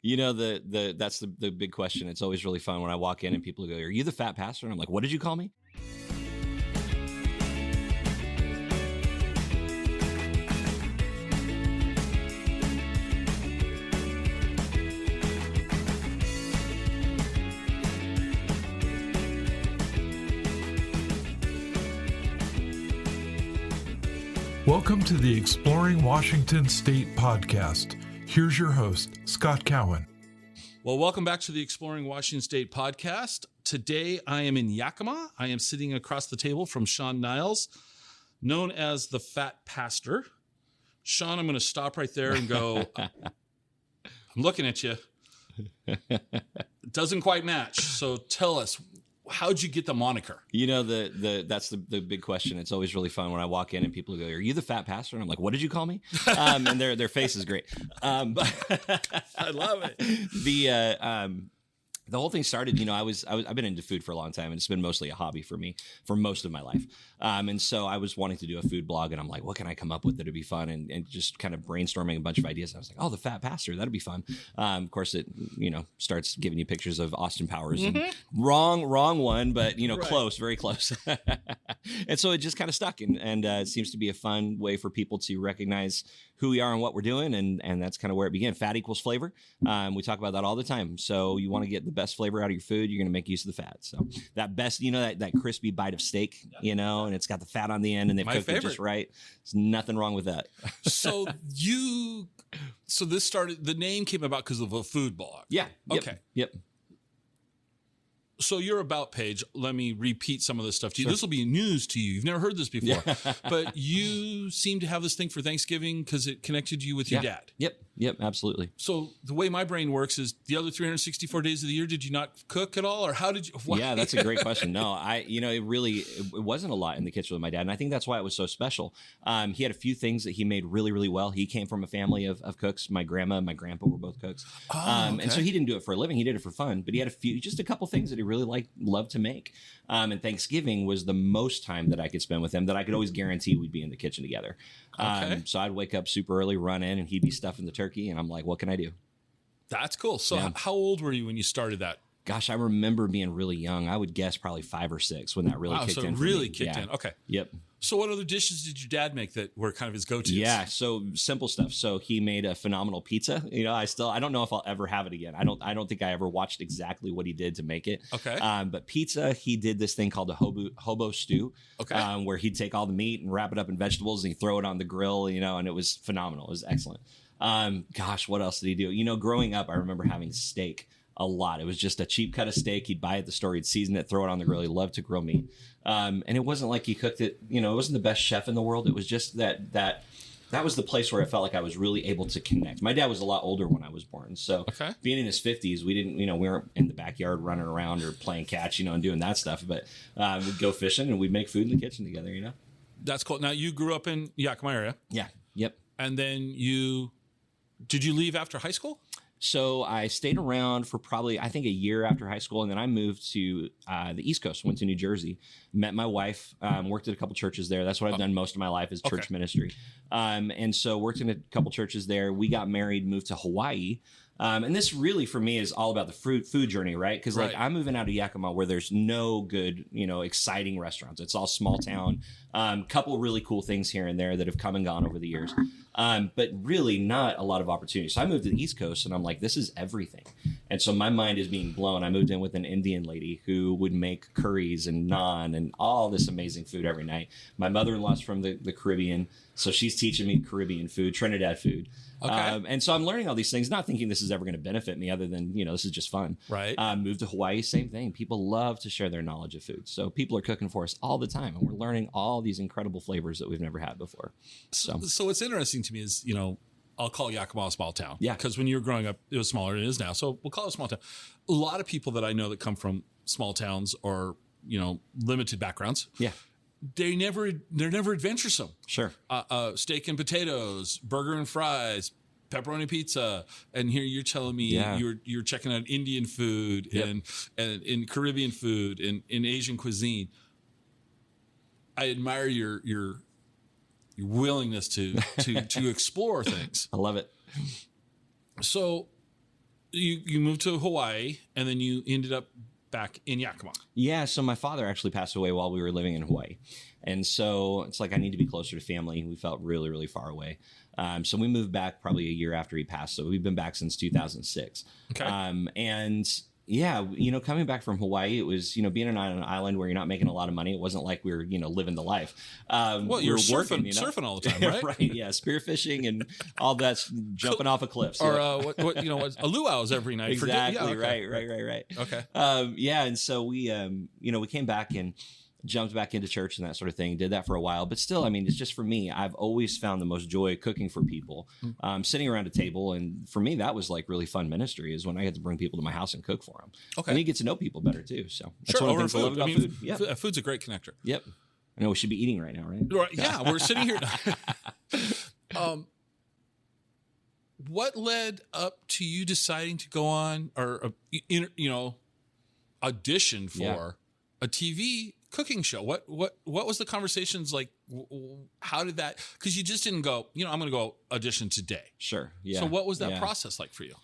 You know, that's the big question. It's always really fun when I walk in and people go, "Are you the fat pastor?" And I'm like, "What did you call me?" Welcome to the Exploring Washington State podcast. Here's your host, Scott Cowan. Well, welcome back to the Exploring Washington State podcast. Today, I am in Yakima. I am sitting across the table from Shawn Niles, known as the Fat Pastor. Shawn, I'm going to stop right there and go, I'm looking at you. It doesn't quite match. So tell us, how'd you get the moniker? You know, that's the big question. It's always really fun when I walk in and people go, "Are you the fat pastor?" And I'm like, "What did you call me?" And their face is great. But I love it. The whole thing started, you know, I've been into food for a long time, and it's been mostly a hobby for me for most of my life. And so I was wanting to do a food blog, and I'm like, what can I come up with that'd be fun? And just kind of brainstorming a bunch of ideas. I was like, oh, the fat pastor, that'd be fun. Of course, it, you know, starts giving you pictures of Austin Powers. And wrong one, but, you know, right. Close, very close. And so it just kind of stuck. And it seems to be a fun way for people to recognize who we are and what we're doing. And that's kind of where it began. Fat equals flavor. We talk about that all the time. So you want to get the best flavor out of your food, you're going to make use of the fat. So that best, you know, that crispy bite of steak, you know, and it's got the fat on the end and they've cooked it just right. There's nothing wrong with that. So this started, the name came about because of a food blog. Yeah. Yep, okay. Yep. So your about page, let me repeat some of this stuff to you. Sure. This will be news to you. You've never heard this before, but you seem to have this thing for Thanksgiving because it connected you with your dad. Yep, absolutely. So the way my brain works is the other 364 days of the year, did you not cook at all? Or how did you? Why? Yeah, that's a great question. No, it wasn't a lot in the kitchen with my dad. And I think that's why it was so special. He had a few things that he made really, really well. He came from a family of cooks. My grandma and my grandpa were both cooks. Okay. And so he didn't do it for a living. He did it for fun, but he had just a couple things that he really loved to make. And Thanksgiving was the most time that I could spend with him that I could always guarantee we'd be in the kitchen together. Okay. So I'd wake up super early, run in, and he'd be stuffing the turkey. And I'm like, what can I do? That's cool. So how old were you when you started that? Gosh, I remember being really young. I would guess probably 5 or 6 when that really kicked in. So it really kicked in. Okay. Yep. So what other dishes did your dad make that were kind of his go-tos? Yeah, so simple stuff. So he made a phenomenal pizza. You know, I don't know if I'll ever have it again. I don't think I ever watched exactly what he did to make it. Okay. But pizza, he did this thing called a hobo stew. Okay. Where he'd take all the meat and wrap it up in vegetables and he'd throw it on the grill, you know, and it was phenomenal. It was excellent. Gosh, what else did he do? You know, growing up, I remember having steak a lot. It was just a cheap cut of steak. He'd buy it at the store. He'd season it, throw it on the grill. He loved to grill meat. And it wasn't like he cooked it, you know, it wasn't the best chef in the world. It was just that was the place where I felt like I was really able to connect. My dad was a lot older when I was born. So being in his 50s, we weren't in the backyard running around or playing catch, you know, and doing that stuff. But we'd go fishing and we'd make food in the kitchen together, you know. That's cool. Now, you grew up in Yakima area. Yeah. Yep. And then did you leave after high school? So I stayed around for probably, I think, a year after high school. And then I moved to the East Coast, went to New Jersey, met my wife, worked at a couple churches there. That's what I've done most of my life is church ministry. And so worked in a couple churches there. We got married, moved to Hawaii. And this really, for me, is all about the food journey, right? Because like I'm moving out of Yakima where there's no good, you know, exciting restaurants. It's all small town. Couple really cool things here and there that have come and gone over the years. But really not a lot of opportunities. So I moved to the East Coast and I'm like, this is everything. And so my mind is being blown. I moved in with an Indian lady who would make curries and naan and all this amazing food every night. My mother-in-law's from the Caribbean. So she's teaching me Caribbean food, Trinidad food. Okay. And so I'm learning all these things, not thinking this is ever going to benefit me other than, you know, this is just fun. Right. Moved to Hawaii, same thing. People love to share their knowledge of food. So people are cooking for us all the time and we're learning all these incredible flavors that we've never had before. So what's interesting to me is, you know, I'll call Yakima a small town. Yeah. Because when you were growing up, it was smaller than it is now. So we'll call it a small town. A lot of people that I know that come from small towns or, you know, limited backgrounds. Yeah. They're never adventuresome. Sure. Steak and potatoes, burger and fries, pepperoni pizza, and here you're telling me you're checking out Indian food and in Caribbean food and in Asian cuisine. I admire your willingness to explore things. I love it. So you moved to Hawaii, and then you ended up back in Yakima. Yeah, so my father actually passed away while we were living in Hawaii. And so it's like I need to be closer to family. We felt really, really far away. So we moved back probably a year after he passed. So we've been back since 2006. Okay. And yeah, coming back from Hawaii, it was, being on an island where you're not making a lot of money. It wasn't like we were, living the life. Well, you're surfing all the time, right? Right. Yeah. Spearfishing and all that's jumping off of cliffs. Or what a luau's every night. Exactly. Yeah, okay. Right. Okay. Yeah. And so we, we came back and jumped back into church and that sort of thing, did that for a while. But still, I mean, it's just for me, I've always found the most joy cooking for people, sitting around a table. And for me, that was like really fun ministry is when I get to bring people to my house and cook for them. Okay. And you get to know people better too. So that's one of the things I love about food. Yeah. Food's a great connector. Yep. I know we should be eating right now, right? Right. Yeah. We're sitting here. What led up to you deciding to go on or, audition for a TV cooking show? What was the conversations like? How did that? Because you just didn't go, I'm going to go audition today. Sure. Yeah. So what was that process like for you?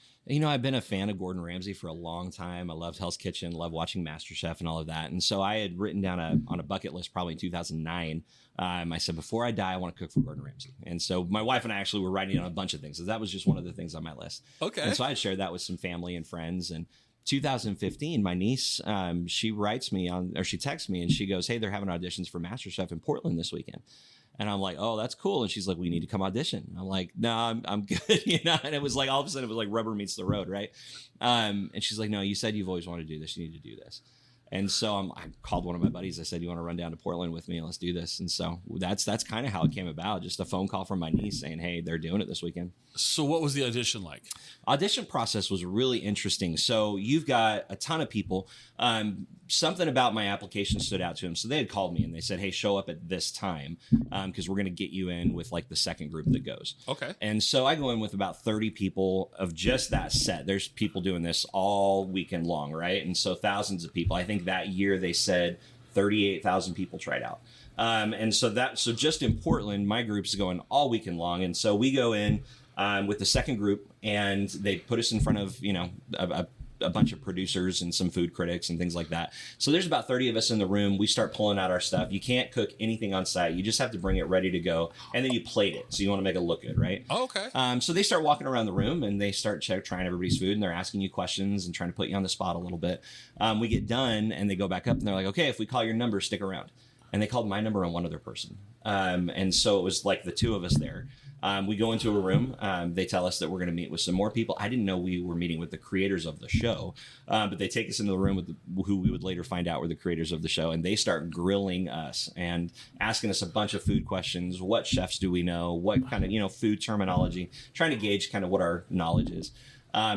I've been a fan of Gordon Ramsey for a long time. I loved Hell's Kitchen, loved watching MasterChef and all of that. And so I had written down on a bucket list probably in 2009. I said, before I die, I want to cook for Gordon Ramsay. And so my wife and I actually were writing down a bunch of things. So that was just one of the things on my list. Okay. And so I had shared that with some family and friends. And 2015, my niece, she texts me and she goes, hey, they're having auditions for MasterChef in Portland this weekend. And I'm like, oh, that's cool. And she's like, we need to come audition. And I'm like, no, I'm good. And it was like, all of a sudden it was like rubber meets the road. Right. And she's like, no, you said you've always wanted to do this. You need to do this. And so I called one of my buddies. I said, you want to run down to Portland with me and let's do this. And so that's kind of how it came about. Just a phone call from my niece saying, hey, they're doing it this weekend. So what was the audition like? Audition process was really interesting. So you've got a ton of people. Something about my application stood out to them. So they had called me and they said, hey, show up at this time because we're going to get you in with like the second group that goes. Okay. And so I go in with about 30 people of just that set. There's people doing this all weekend long, right? And so thousands of people. I think that year they said 38,000 people tried out. And so just in Portland, my group's going all weekend long. And so we go in with the second group and they put us in front of, a bunch of producers and some food critics and things like that. So there's about 30 of us in the room. We start pulling out our stuff. You can't cook anything on site. You just have to bring it ready to go. And then you plate it. So you want to make it look good, right? Oh, okay. So they start walking around the room and they start trying everybody's food and they're asking you questions and trying to put you on the spot a little bit. We get done and they go back up and they're like, okay, if we call your number, stick around. And they called my number and one other person. And so it was like the two of us there. We go into a room. They tell us that we're going to meet with some more people. I didn't know we were meeting with the creators of the show, but they take us into the room with who we would later find out were the creators of the show. And they start grilling us and asking us a bunch of food questions. What chefs do we know? What kind of, food terminology, trying to gauge kind of what our knowledge is.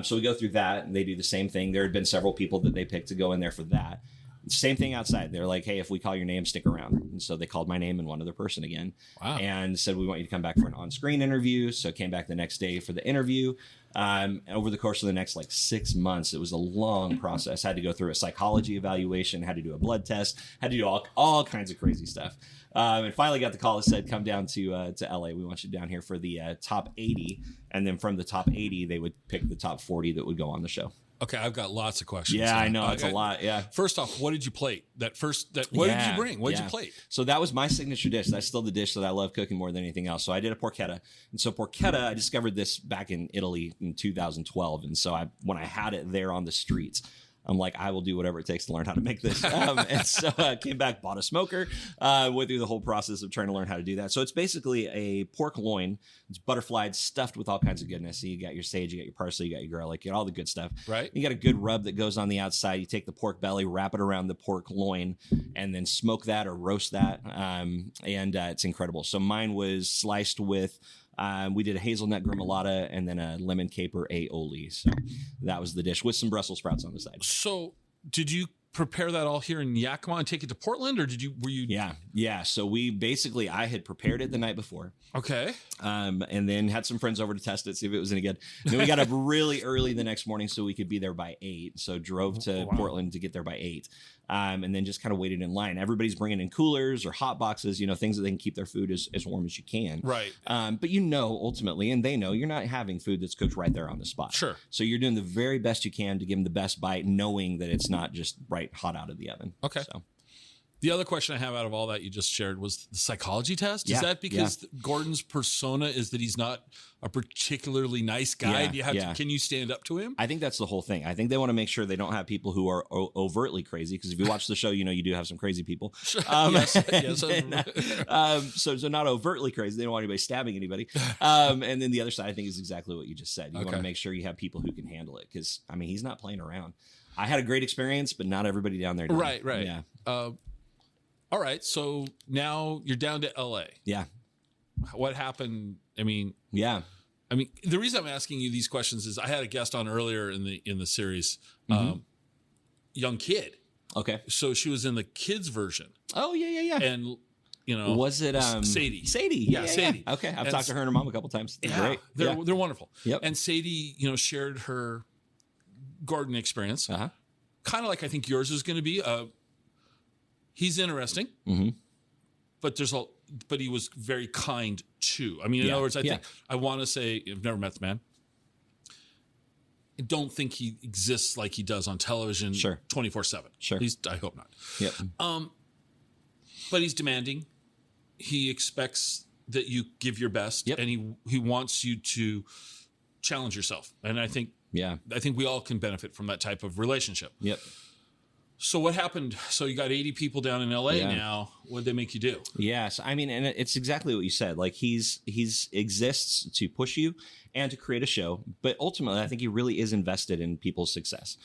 So we go through that and they do the same thing. There had been several people that they picked to go in there for that. Same thing outside. They're like, hey, if we call your name, stick around. And so they called my name and one other person again. Wow. And said, we want you to come back for an on-screen interview. So came back the next day for the interview. Over the course of the next 6 months, it was a long process. Had to go through a psychology evaluation, had to do a blood test, had to do all kinds of crazy stuff. And finally got the call that said, come down to LA. We want you down here for the top 80. And then from the top 80, they would pick the top 40 that would go on the show. Okay, I've got lots of questions. Yeah, I know. It's a lot. Yeah. First off, what did you plate? What did you bring? What did you plate? So that was my signature dish. That's still the dish that I love cooking more than anything else. So I did a porchetta. And so porchetta, I discovered this back in Italy in 2012. And so when I had it there on the streets, I'm like, I will do whatever it takes to learn how to make this. And so I came back, bought a smoker, went through the whole process of trying to learn how to do that. So it's basically a pork loin. It's butterflied, stuffed with all kinds of goodness. So you got your sage, you got your parsley, you got your garlic, you got all the good stuff. Right. You got a good rub that goes on the outside. You take the pork belly, wrap it around the pork loin, and then smoke that or roast that. And it's incredible. So mine was sliced with... we did a hazelnut gremolata and then a lemon caper aioli. So that was the dish with some Brussels sprouts on the side. So did you prepare that all here in Yakima and take it to Portland, or were you? Yeah. So I had prepared it the night before. Okay. And then had some friends over to test it, see if it was any good. Then we got up really early the next morning so we could be there by 8. So drove to Portland to get there by 8. And then just kind of waited in line. Everybody's bringing in coolers or hot boxes, things that they can keep their food as warm as you can. Right. But ultimately, and they know, you're not having food that's cooked right there on the spot. Sure. So you're doing the very best you can to give them the best bite, knowing that it's not just right hot out of the oven. Okay. So. The other question I have out of all that you just shared was the psychology test. Yeah, Is that because Gordon's persona is that he's not a particularly nice guy? Can you stand up to him? I think that's the whole thing. I think they want to make sure they don't have people who are overtly crazy, because if you watch the show, you do have some crazy people. Yes. So not overtly crazy. They don't want anybody stabbing anybody. And then the other side, I think, is exactly what you just said. You want to make sure you have people who can handle it, because he's not playing around. I had a great experience, but not everybody down there did. Right. Yeah. All right, so now you're down to LA. Yeah. What happened? The reason I'm asking you these questions is I had a guest on earlier in the series, young kid. Okay. So she was in the kids version. Oh yeah. And was it Sadie? Sadie. Yeah, Sadie. Okay, I've talked to her and her mom a couple times. They're great. They're wonderful. Yep. And Sadie, shared her Gordon experience, kind of like I think yours is going to be. He's interesting, but but he was very kind too. In other words, I think I want to say, I've never met the man. I don't think he exists like he does on television 24/7. Sure. I hope not. Yep. But he's demanding. He expects that you give your best, and he wants you to challenge yourself. And I think we all can benefit from that type of relationship. Yep. So what happened? So you got 80 people down in LA now. What'd they make you do? Yes. And it's exactly what you said. Like he's exists to push you and to create a show. But ultimately, I think he really is invested in people's success.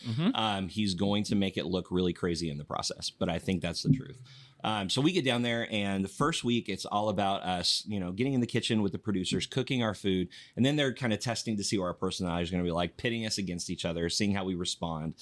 He's going to make it look really crazy in the process. But I think that's the truth. So we get down there, and the first week it's all about us, getting in the kitchen with the producers, cooking our food. And then they're kind of testing to see what our personality is going to be like, pitting us against each other, seeing how we respond,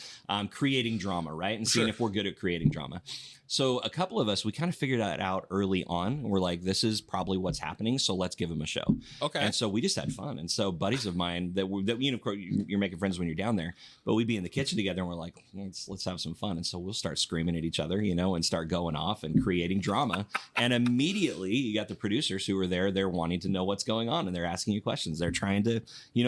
creating drama, right? And seeing if we're good at creating drama. So a couple of us, we kind of figured that out early on. We're like, this is probably what's happening, so let's give him a show. Okay. And so we just had fun. And so buddies of mine that of course, you're making friends when you're down there, but we'd be in the kitchen together and we're like, let's have some fun. And so we'll start screaming at each other, and start going off and creating drama. And immediately you got the producers who are there. They're wanting to know what's going on, and they're asking you questions. They're trying to,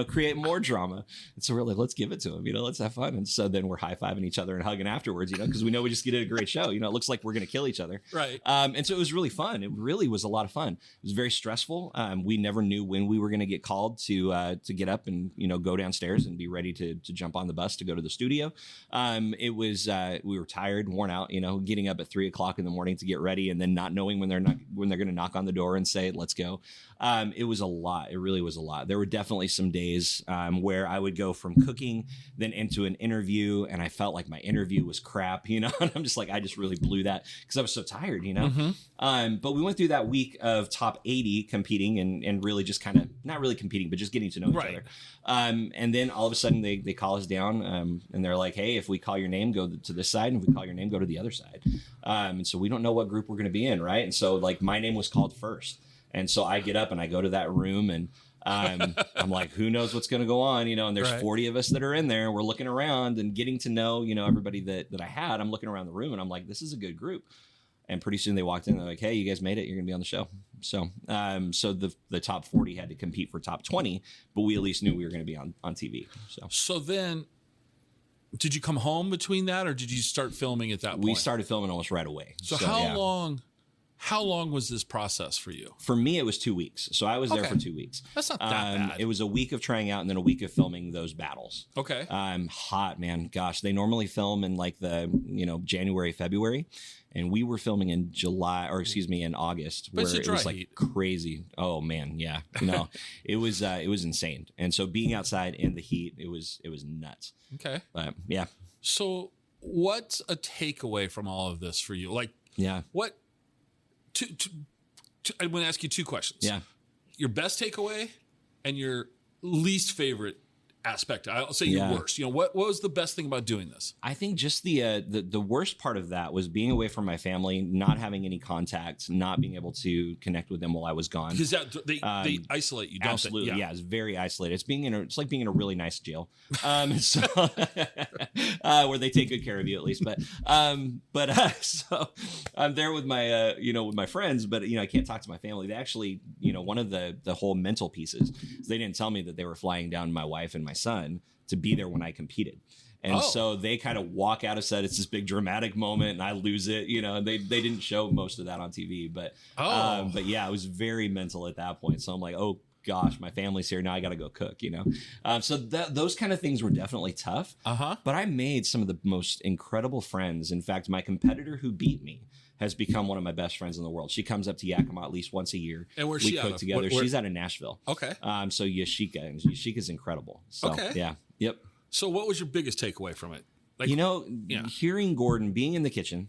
create more drama. And so we're like, let's give it to them, let's have fun. And so then we're high-fiving each other and hugging afterwards, because we know we just did a great show. It looks like we're going to kill each other. Right. And so it was really fun. It really was a lot of fun. It was very stressful. We never knew when we were going to get called to get up and, go downstairs and be ready to jump on the bus to go to the studio. It was, we were tired, worn out, getting up at 3:00 in the morning to get ready, and then not knowing when they're going to knock on the door and say, let's go. It was a lot. It really was a lot. There were definitely some days where I would go from cooking then into an interview, and I felt like my interview was crap, and I'm just like, I just really blew that because I was so tired, But we went through that week of top 80 competing and really just kind of not really competing, but just getting to know each other. And then all of a sudden they call us down, and they're like, hey, if we call your name, go to this side, and if we call your name, go to the other side. And so we don't know what group we're going to be in, right? And so like my name was called first. And so I get up and I go to that room, and I'm like, who knows what's going to go on, and there's 40 of us that are in there. We're looking around and getting to know, everybody that I had. I'm looking around the room and I'm like, this is a good group. And pretty soon they walked in and they're like, hey, you guys made it. You're going to be on the show. So so the top 40 had to compete for top 20, but we at least knew we were going to be on TV. So then did you come home between that, or did you start filming at that point? We started filming almost right away. So how long was this process for you? For me, it was 2 weeks. So I was there for 2 weeks. That's not that bad. It was a week of trying out and then a week of filming those battles. Okay. Hot, man. Gosh, they normally film in like the, January, February. And we were filming in in August, where it was like heat. Crazy. Oh man. Yeah. It was insane. And so being outside in the heat, it was nuts. Okay. But yeah. So what's a takeaway from all of this for you? Like, what, I'm going to ask you two questions. Yeah. Your best takeaway and your least favorite aspect? I'll say your worst. What was the best thing about doing this? I think just the worst part of that was being away from my family, not having any contact, not being able to connect with them while I was gone. Because they isolate you, don't absolutely, they? yeah, it's very isolated. It's like being in a really nice jail, so where they take good care of you at least. So I'm there with my with my friends, but I can't talk to my family. They actually, one of the whole mental pieces is they didn't tell me that they were flying down my wife and my son to be there when I competed. And so they kind of walk out of set. It's this big dramatic moment and I lose it, they didn't show most of that on TV, but yeah, it was very mental at that point. So I'm like, oh gosh, my family's here. Now I got to go cook, So those kind of things were definitely tough, but I made some of the most incredible friends. In fact, my competitor who beat me has become one of my best friends in the world. She comes up to Yakima at least once a year. And where's she cook out together. of? She's out of Nashville. Okay. So Yashika, and Yashika's incredible. So, okay. Yeah. Yep. So what was your biggest takeaway from it? Hearing Gordon, being in the kitchen,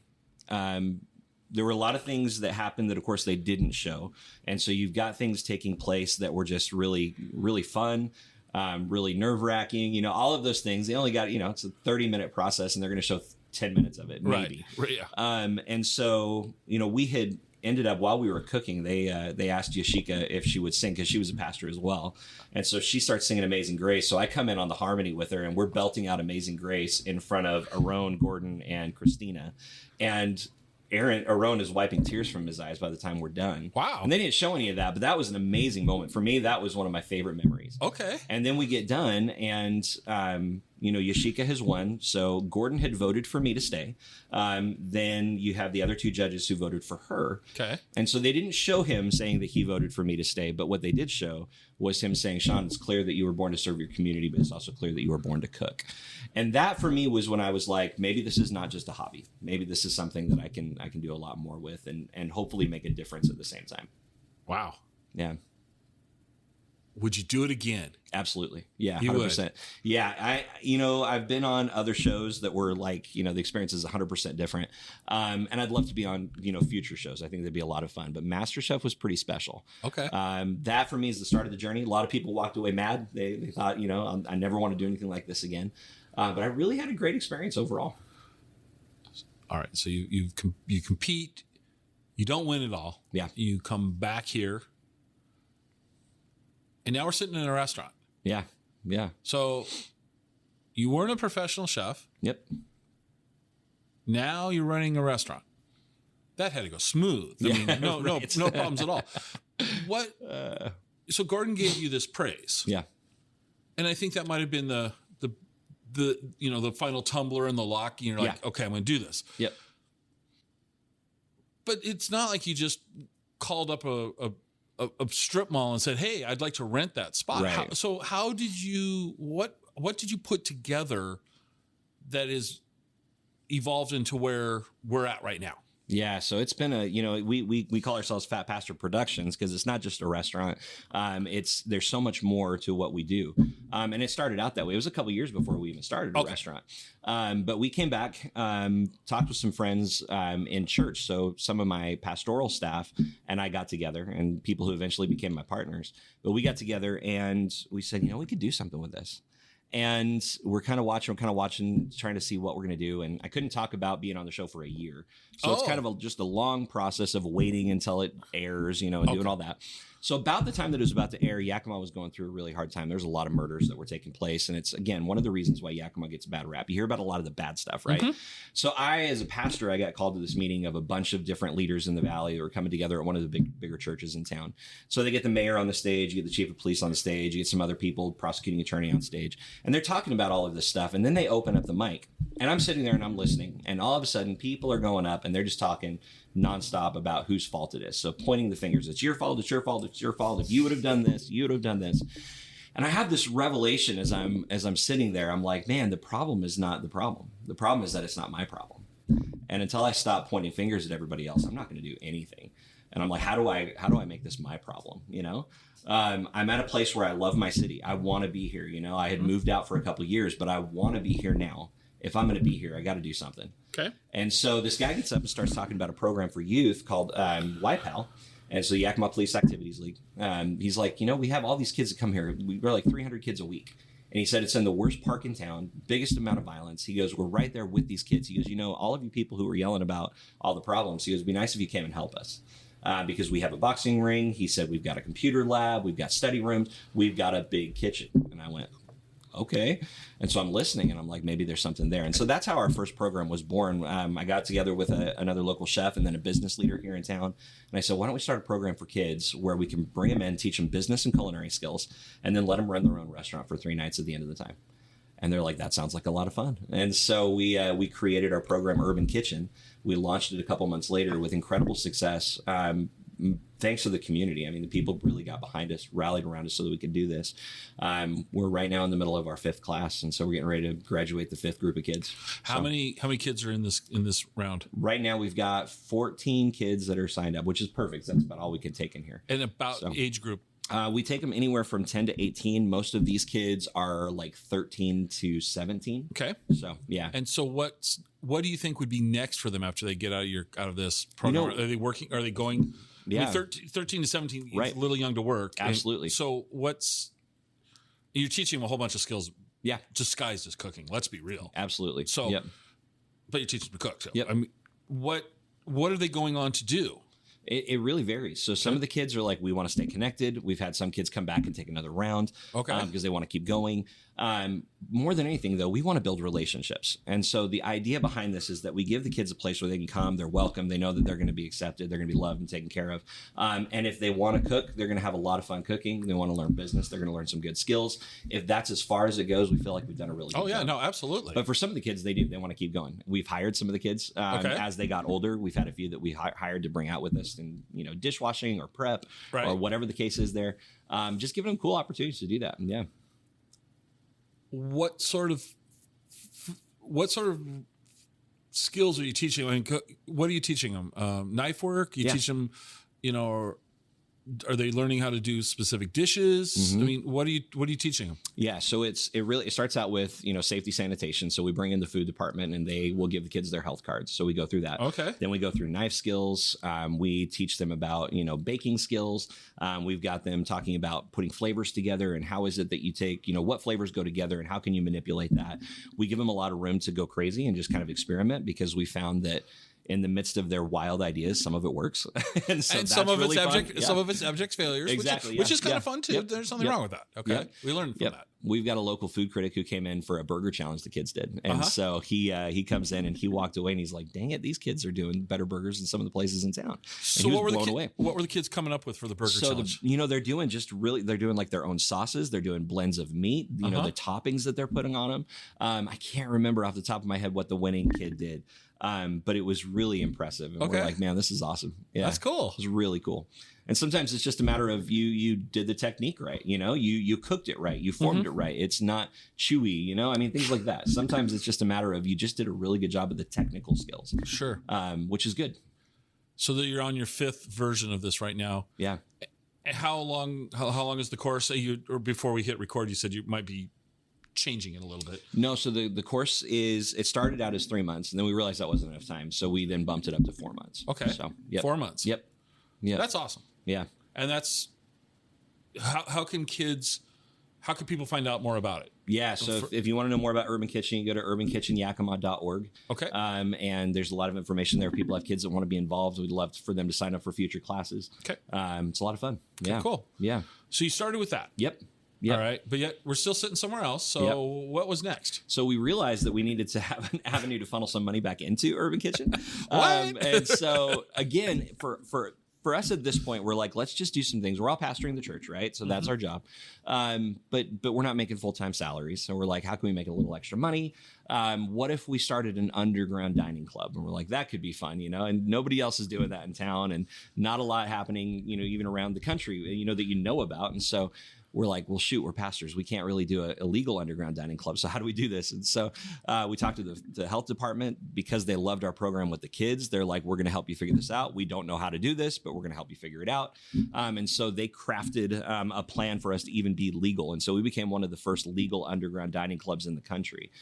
there were a lot of things that happened that, of course, they didn't show. And so you've got things taking place that were just really, really fun, really nerve-wracking, all of those things. They only got, it's a 30-minute process, and they're going to show 10 minutes of it, maybe. Right. Yeah. And so, we had ended up, while we were cooking, they asked Yashika if she would sing, because she was a pastor as well. And so she starts singing Amazing Grace. So I come in on the harmony with her, and we're belting out Amazing Grace in front of Aaron, Gordon, and Christina. And Aaron is wiping tears from his eyes by the time we're done. Wow. And they didn't show any of that, but that was an amazing moment. For me, that was one of my favorite memories. Okay. And then we get done, and Yashika has won. So Gordon had voted for me to stay. Then you have the other two judges who voted for her. Okay. And so they didn't show him saying that he voted for me to stay. But what they did show was him saying, Shawn, it's clear that you were born to serve your community, but it's also clear that you were born to cook. And that for me was when I was like, maybe this is not just a hobby. Maybe this is something that I can do a lot more with and hopefully make a difference at the same time. Wow. Yeah. Would you do it again? Absolutely. Yeah. You 100%. would. Yeah. I've been on other shows that were like, the experience is 100% different. And I'd love to be on, future shows. I think that'd be a lot of fun, but MasterChef was pretty special. Okay. That for me is the start of the journey. A lot of people walked away mad. They thought, I never want to do anything like this again. But I really had a great experience overall. All right. So you compete, you don't win it all. Yeah. You come back here. And now we're sitting in a restaurant. Yeah. Yeah. So you weren't a professional chef. Yep. Now you're running a restaurant. That had to go smooth. I mean, no problems at all. What? So Gordon gave you this praise. Yeah. And I think that might have been the final tumbler in the lock. You're like, okay, I'm going to do this. Yep. But it's not like you just called up a strip mall and said, hey, I'd like to rent that spot. Right. How did you, what did you put together that is evolved into where we're at right now? Yeah, so it's been we call ourselves Fat Pastor Productions because it's not just a restaurant. There's so much more to what we do, and it started out that way. It was a couple years before we even started a restaurant, but we came back, talked with some friends in church. So some of my pastoral staff and I got together, and people who eventually became my partners. But we got together and we said, we could do something with this. And we're kind of watching, trying to see what we're going to do. And I couldn't talk about being on the show for a year. So it's kind of just a long process of waiting until it airs, and doing all that. So about the time that it was about to air, Yakima was going through a really hard time. There's a lot of murders that were taking place. And it's, again, one of the reasons why Yakima gets a bad rap. You hear about a lot of the bad stuff, right? Mm-hmm. So as a pastor, I got called to this meeting of a bunch of different leaders in the valley that were coming together at one of the bigger churches in town. So they get the mayor on the stage, you get the chief of police on the stage, you get some other people, prosecuting attorney on stage. And they're talking about all of this stuff. And then they open up the mic. And I'm sitting there and I'm listening. And all of a sudden, people are going up and they're just talking nonstop about whose fault it is. So pointing the fingers, it's your fault, it's your fault, it's your fault. If you would have done this, you would have done this. And I have this revelation as I'm sitting there. I'm like, man, the problem is not the problem. The problem is that it's not my problem. And until I stop pointing fingers at everybody else, I'm not going to do anything. And I'm like, how do I make this my problem? I'm at a place where I love my city. I want to be here. I had moved out for a couple of years, but I want to be here now. If I'm going to be here, I got to do something. Okay. And so this guy gets up and starts talking about a program for youth called YPAL. And so Yakima Police Activities League. He's like, we have all these kids that come here. We're like 300 kids a week. And he said it's in the worst park in town, biggest amount of violence. He goes, we're right there with these kids. He goes, all of you people who are yelling about all the problems, he goes, it'd be nice if you came and help us. Because we have a boxing ring. He said, we've got a computer lab. We've got study rooms. We've got a big kitchen. And I went, okay. And so I'm listening and I'm like, maybe there's something there. And so that's how our first program was born. I got together with another local chef and then a business leader here in town. And I said, why don't we start a program for kids where we can bring them in, teach them business and culinary skills, and then let them run their own restaurant for 3 nights at the end of the time. And they're like, that sounds like a lot of fun. And so we created our program, Urban Kitchen. We launched it a couple months later with incredible success. Thanks to the community. I mean, the people really got behind us, rallied around us so that we could do this. We're right now in the middle of our 5th class. And so we're getting ready to graduate the 5th group of kids. How many kids are in this round? Right now we've got 14 kids that are signed up, which is perfect. That's about all we could take in here. And about age group? We take them anywhere from 10 to 18. Most of these kids are like 13 to 17. Okay. So, yeah. And so what do you think would be next for them after they get out of this program? Are they working? Are they going? Yeah. I mean, 13 to 17 right. is a little young to work. Absolutely. And so you're teaching them a whole bunch of skills. Yeah. Disguised as cooking. Let's be real. Absolutely. So, yep. But you're teaching them to cook. So, yep. I mean, what are they going on to do? It really varies. So some of the kids are like, we want to stay connected. We've had some kids come back and take another round because they want to keep going. More than anything, though, we want to build relationships. And so the idea behind this is that we give the kids a place where they can come. They're welcome. They know that they're going to be accepted. They're going to be loved and taken care of. And if they want to cook, they're going to have a lot of fun cooking. They want to learn business. They're going to learn some good skills. If that's as far as it goes, we feel like we've done a really good job. No, absolutely. But for some of the kids, they do. They want to keep going. We've hired some of the kids as they got older. We've had a few that we hired to bring out with us and, dishwashing or prep or whatever the case is there. Just giving them cool opportunities to do that. Yeah. What sort of skills are you teaching? I mean, what are you teaching them? Knife work? You teach them, are they learning how to do specific dishes? Mm-hmm. I mean, what are you teaching them? Yeah, so it starts out with safety sanitation. So we bring in the food department and they will give the kids their health cards. So we go through that. Okay. Then we go through knife skills. We teach them about baking skills. We've got them talking about putting flavors together and how is it that you take what flavors go together and how can you manipulate that. We give them a lot of room to go crazy and just kind of experiment because we found that in the midst of their wild ideas, some of it works, and some of it's abject failures, exactly, which is kind of fun too. Yep. There's nothing wrong with that. Okay, we learned from that. We've got a local food critic who came in for a burger challenge the kids did, and so he comes in and he walked away and he's like, "Dang it, these kids are doing better burgers than some of the places in town." So what were the kids coming up with for the burger challenge? They're doing they're doing like their own sauces. They're doing blends of meat. The toppings that they're putting on them. I can't remember off the top of my head what the winning kid did. But it was really impressive. And we're like, man, this is awesome. Yeah. That's cool. It was really cool. And sometimes it's just a matter of you did the technique right. You cooked it right. You formed it right. It's not chewy, I mean, things like that. Sometimes it's just a matter of you just did a really good job of the technical skills. Sure. Which is good. So that you're on your 5th version of this right now. Yeah. How long is the course? Or before we hit record, you said you might be changing it a little bit. No, so the course it started out as 3 months and then we realized that wasn't enough time. So we then bumped it up to 4 months. Okay. So 4 months. Yep. That's awesome. Yeah. And that's how can people find out more about it? Yeah. So if you want to know more about Urban Kitchen, you go to urbankitchenyakima.org. Okay. And there's a lot of information there. People have kids that want to be involved. We'd love for them to sign up for future classes. Okay. It's a lot of fun. Okay, yeah. Cool. Yeah. So you started with that. Yep. All right. But yet we're still sitting somewhere else. So what was next? So we realized that we needed to have an avenue to funnel some money back into Urban Kitchen. What? And so again, for us at this point, we're like, let's just do some things. We're all pastoring the church, right? So that's our job. But we're not making full-time salaries. So we're like, how can we make a little extra money? What if we started an underground dining club? And we're like, that could be fun, and nobody else is doing that in town and not a lot happening, even around the country, that about. And so we're like, well, shoot, we're pastors. We can't really do a legal underground dining club. So how do we do this? And so we talked to the health department because they loved our program with the kids. They're like, we're going to help you figure this out. We don't know how to do this, but we're going to help you figure it out. And so they crafted a plan for us to even be legal. And so we became one of the first legal underground dining clubs in the country.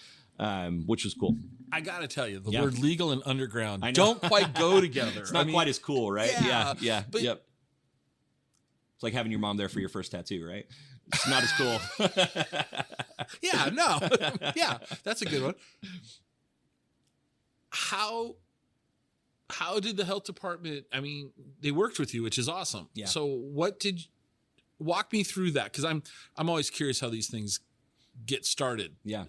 Which was cool. I got to tell you, the word legal and underground don't quite go together. It's not quite as cool, right? Yeah. But, yep. It's like having your mom there for your first tattoo, right? It's not as cool. Yeah, no. Yeah, that's a good one. How did the health department, I mean, they worked with you, which is awesome. Yeah. So walk me through that, because I'm always curious how these things get started. Yeah.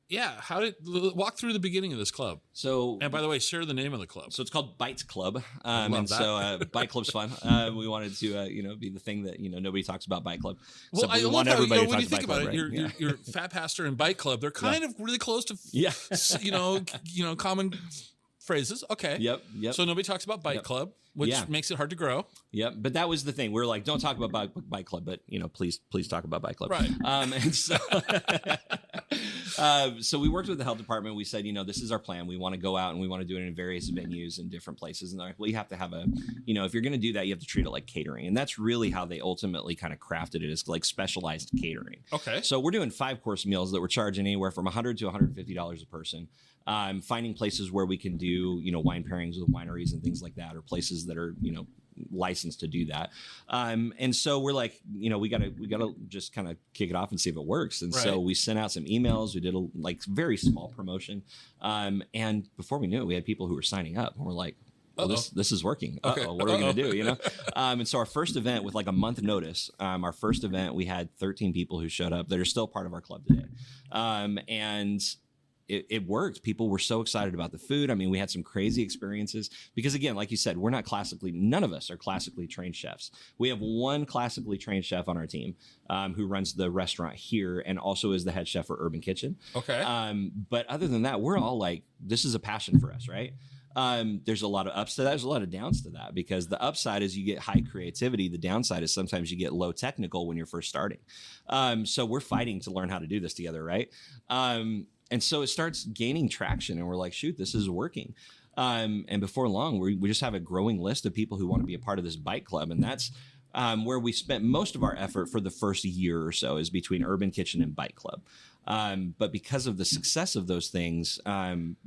Yeah, walk through the beginning of this club. So, and by the way, share the name of the club. So it's called Bites Club, Love that. So Bite Club's fun. We wanted to, be the thing that nobody talks about Bite Club. Well, I we love want how, everybody to when talk you think about Bite it, Club, right? you're Fat Pastor and Bite Club. They're kind of really close to, common phrases. Okay. Yep. So nobody talks about Bite Club, which makes it hard to grow. Yep. But that was the thing. We were like, don't talk about Bite Club, but please talk about Bite Club. Right. And so, so we worked with the health department. We said, this is our plan. We want to go out and we want to do it in various venues and different places. And they're like, well, you have to have if you're going to do that, you have to treat it like catering. And that's really how they ultimately kind of crafted it, as like specialized catering. Okay. So we're doing 5-course meals that we're charging anywhere from $100 to $150 a person. Finding places where we can do, wine pairings with wineries and things like that, or places that are, licensed to do that. And so we're like, we gotta just kind of kick it off and see if it works. And so we sent out some emails. We did a very small promotion. And before we knew it, we had people who were signing up, and we're like, well, this is working. Okay. What are we going to do? And so our first event, with like a month notice, our first event, we had 13 people who showed up that are still part of our club today. And it worked. People were so excited about the food. I mean, we had some crazy experiences because, again, like you said, none of us are classically trained chefs. We have one classically trained chef on our team who runs the restaurant here and also is the head chef for Urban Kitchen. Okay. But other than that, we're all like, this is a passion for us, right? There's a lot of ups to that. There's a lot of downs to that, because the upside is you get high creativity. The downside is sometimes you get low technical when you're first starting. So we're fighting to learn how to do this together, right? And so it starts gaining traction, and we're like, shoot, this is working. And before long, we just have a growing list of people who want to be a part of this Bite Club. And that's where we spent most of our effort for the first year or so, is between Urban Kitchen and Bite Club. But because of the success of those things,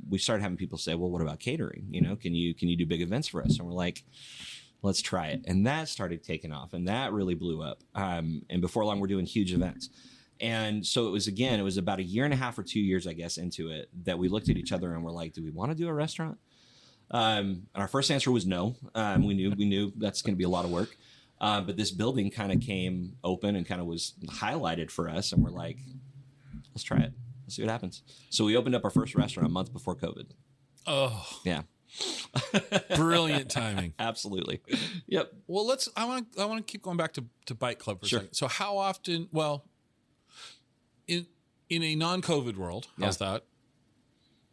we started having people say, well, what about catering? Can you do big events for us? And we're like, let's try it. And that started taking off, and that really blew up. And before long, we're doing huge events. And so it was about a year and a half or 2 years, I guess, into it, that we looked at each other and we're like, do we want to do a restaurant? And our first answer was no. We knew that's going to be a lot of work. But this building kind of came open and kind of was highlighted for us. And we're like, let's try it. Let's see what happens. So we opened up our first restaurant a month before COVID. Oh, yeah. Brilliant timing. Absolutely. Yep. Well, I want to keep going back to Bite Club for a second. So how often, in a non-COVID world, how's that?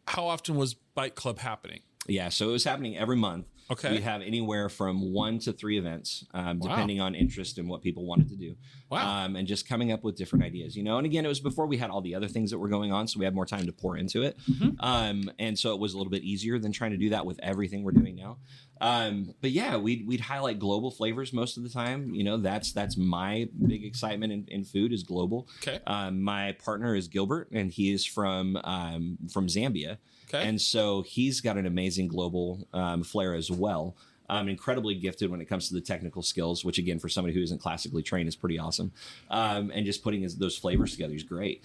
How often was Bite Club happening? Yeah, so it was happening every month. Okay. We have anywhere from 1 to 3 events, depending on interest and what people wanted to do. Wow. And just coming up with different ideas, And again, it was before we had all the other things that were going on, so we had more time to pour into it. Mm-hmm. And so it was a little bit easier than trying to do that with everything we're doing now. But yeah, we'd highlight global flavors most of the time. That's my big excitement in food, is global. Okay. My partner is Gilbert, and he is from Zambia. Okay. And so he's got an amazing global flair as well. Incredibly gifted when it comes to the technical skills, which, again, for somebody who isn't classically trained, is pretty awesome. And just putting those flavors together is great.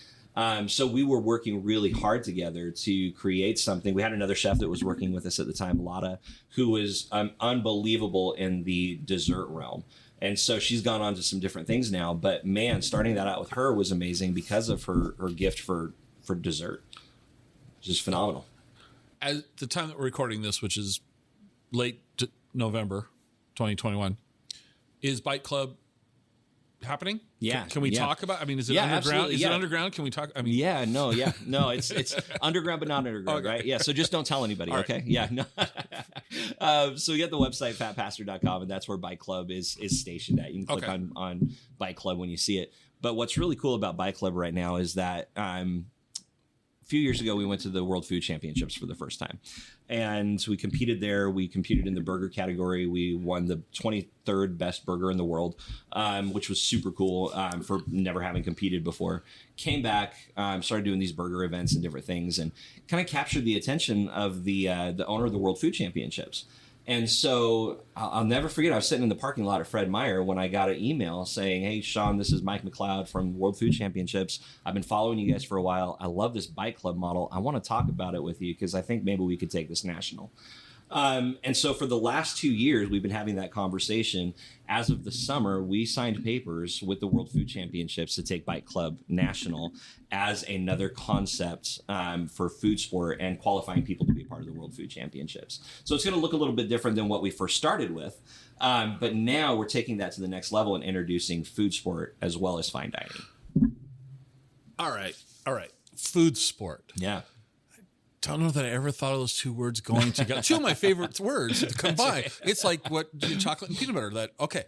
So we were working really hard together to create something. We had another chef that was working with us at the time, Lotta, who was unbelievable in the dessert realm. And so she's gone on to some different things now. But man, starting that out with her was amazing because of her gift for dessert. Just phenomenal. At the time that we're recording this, which is late November 2021, is Bite Club happening? Yeah. Can we talk about? I mean, is it underground? Absolutely, is it underground? Can we talk? I mean, no. It's underground but not underground, right? Yeah. So just don't tell anybody, okay? Right. Yeah. No. So we got the website fatpastor.com, and that's where Bite Club is stationed at. You can click on Bite Club when you see it. But what's really cool about Bite Club right now is that a few years ago, we went to the World Food Championships for the first time. And we competed there. We competed in the burger category. We won the 23rd best burger in the world, which was super cool for never having competed before. Came back, started doing these burger events and different things, and kind of captured the attention of the owner of the World Food Championships. And so I'll never forget, I was sitting in the parking lot at Fred Meyer when I got an email saying, hey, Shawn, this is Mike McLeod from World Food Championships. I've been following you guys for a while. I love this bike club model. I want to talk about it with you because I think maybe we could take this national. And so for the last 2 years, we've been having that conversation. As of the summer, we signed papers with the World Food Championships to take Bike Club National as another concept for food sport and qualifying people to be a part of the World Food Championships. So it's going to look a little bit different than what we first started with. But now we're taking that to the next level and introducing food sport as well as fine dining. All right. Food sport. Yeah. Don't know that I ever thought of those two words going together. Two of my favorite words to combine. It's like what chocolate and peanut butter. Okay.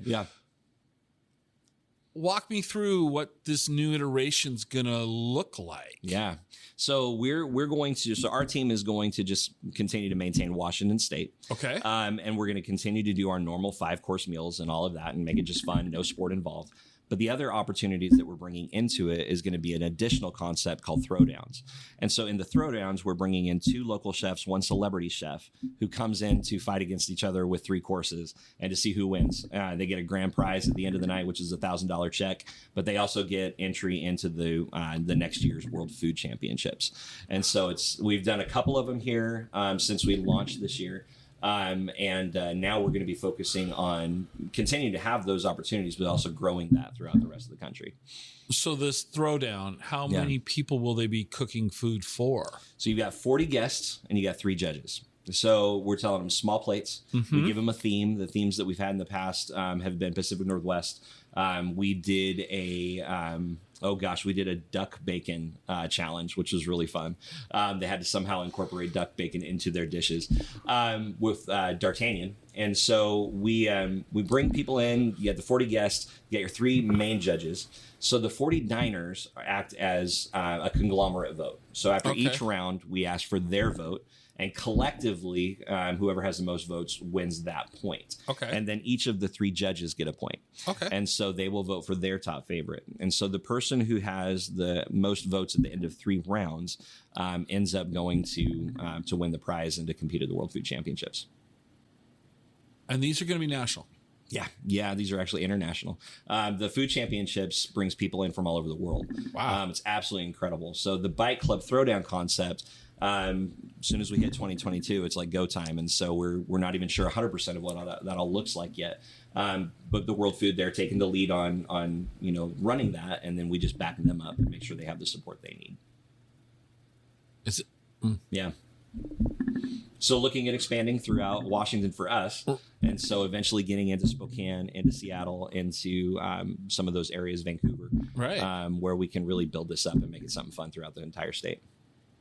Walk me through what this new iteration's gonna look like. Yeah. So we're going to. So our team is going to just continue to maintain Washington State. Okay. And we're going to continue to do our normal 5-course meals and all of that, and make it just fun, no sport involved. But the other opportunities that we're bringing into it is going to be an additional concept called throwdowns. And so in the throwdowns, we're bringing in 2 local chefs, 1 celebrity chef who comes in to fight against each other with 3 courses and to see who wins. They get a grand prize at the end of the night, which is a $1,000 check, but they also get entry into the next year's World Food Championships. And so we've done a couple of them here since we launched this year. And now we're going to be focusing on continuing to have those opportunities, but also growing that throughout the rest of the country. So this throwdown, how many people will they be cooking food for? So you've got 40 guests and you got 3 judges. So we're telling them small plates. Mm-hmm. We give them a theme. The themes that we've had in the past have been Pacific Northwest. We did a duck bacon challenge, which was really fun. They had to somehow incorporate duck bacon into their dishes with D'Artagnan. And so we bring people in. You have the 40 guests. You got your 3 main judges. So the 40 diners act as a conglomerate vote. So after each round, we ask for their vote. And collectively, whoever has the most votes wins that point. Okay. And then each of the 3 judges get a point. Okay. And so they will vote for their top favorite. And so the person who has the most votes at the end of 3 rounds ends up going to win the prize and to compete at the World Food Championships. And these are going to be national. Yeah, these are actually international. The Food Championships brings people in from all over the world. Wow. It's absolutely incredible. So the Bike Club Throwdown concept, as soon as we hit 2022, it's like go time. And so we're not even sure 100% of what that all looks like yet. But the World Food, they're taking the lead on running that, and then we just back them up and make sure they have the support they need. Is it? Yeah. So looking at expanding throughout Washington for us, and so eventually getting into Spokane, into Seattle, into some of those areas, Vancouver, right, where we can really build this up and make it something fun throughout the entire state.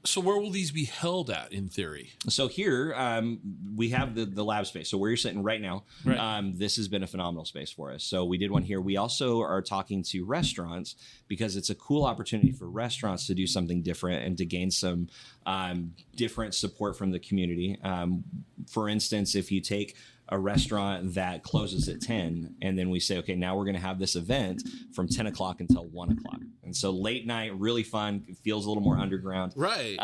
So where will these be held at in theory? So here we have the lab space. So where you're sitting right now, this has been a phenomenal space for us. So we did one here. We also are talking to restaurants because it's a cool opportunity for restaurants to do something different and to gain some different support from the community. For instance, if you take a restaurant that closes at 10 and then we say, okay, now we're going to have this event from 10 o'clock until 1 o'clock. And so late night, really fun. It feels a little more underground. Right.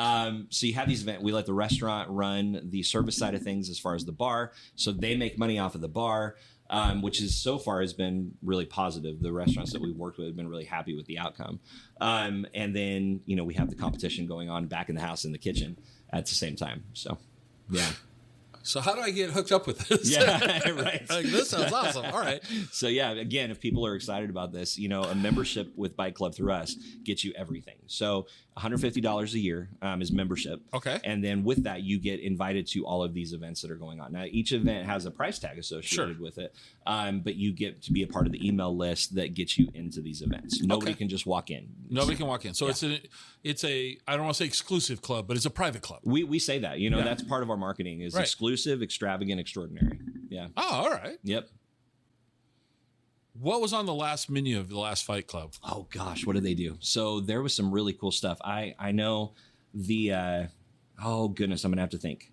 So you have these events. We let the restaurant run the service side of things as far as the bar. So they make money off of the bar, which is so far has been really positive. The restaurants that we've worked with have been really happy with the outcome. And then, we have the competition going on back in the house in the kitchen at the same time. So, yeah. So how do I get hooked up with this? Yeah, right. Like, this sounds awesome. All right. So yeah, again, if people are excited about this, a membership with Bike Club through us gets you everything. So $150 a year is membership. Okay. And then with that, you get invited to all of these events that are going on. Now, each event has a price tag associated with it, but you get to be a part of the email list that gets you into these events. Nobody can just walk in. Nobody can walk in. So it's a I don't want to say exclusive club, but it's a private club. We say that. That's part of our marketing is exclusive, extravagant, extraordinary. Yeah. Oh, all right. Yep. What was on the last menu of the last Fight Club? Oh gosh, what did they do? So there was some really cool stuff. I know the oh goodness, I'm gonna have to think.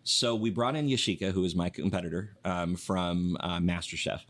So we brought in Yashika, who is my competitor from MasterChef.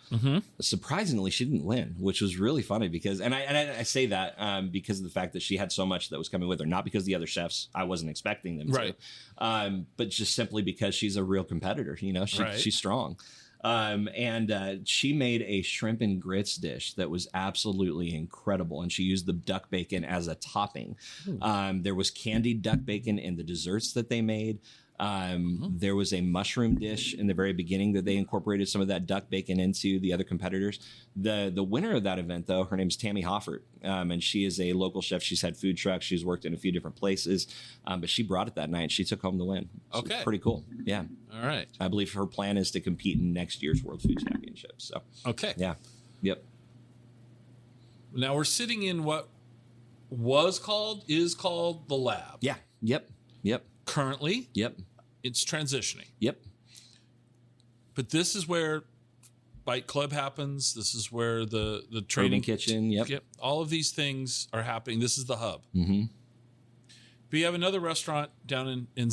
Surprisingly, she didn't win, which was really funny because, and I say that because of the fact that she had so much that was coming with her, not because the other chefs, I wasn't expecting them to, but just simply because she's a real competitor. You know, she's strong. And she made a shrimp and grits dish that was absolutely incredible. And she used the duck bacon as a topping. There was candied duck bacon in the desserts that they made. There was a mushroom dish in the very beginning that they incorporated some of that duck bacon into the other competitors. The winner of that event, though, her name's Tammy Hoffert, and she is a local chef. She's had food trucks. She's worked in a few different places, but she brought it that night. She took home the win. So okay. Pretty cool. Yeah. All right. I believe her plan is to compete in next year's World Food Championships. So okay. Yeah. Yep. Now we're sitting in what is called the lab. Yeah. Yep. Currently, yep, it's transitioning. Yep. But this is where Bite Club happens. This is where the training kitchen. Yep. All of these things are happening. This is the hub. Mm-hmm. But you have another restaurant down in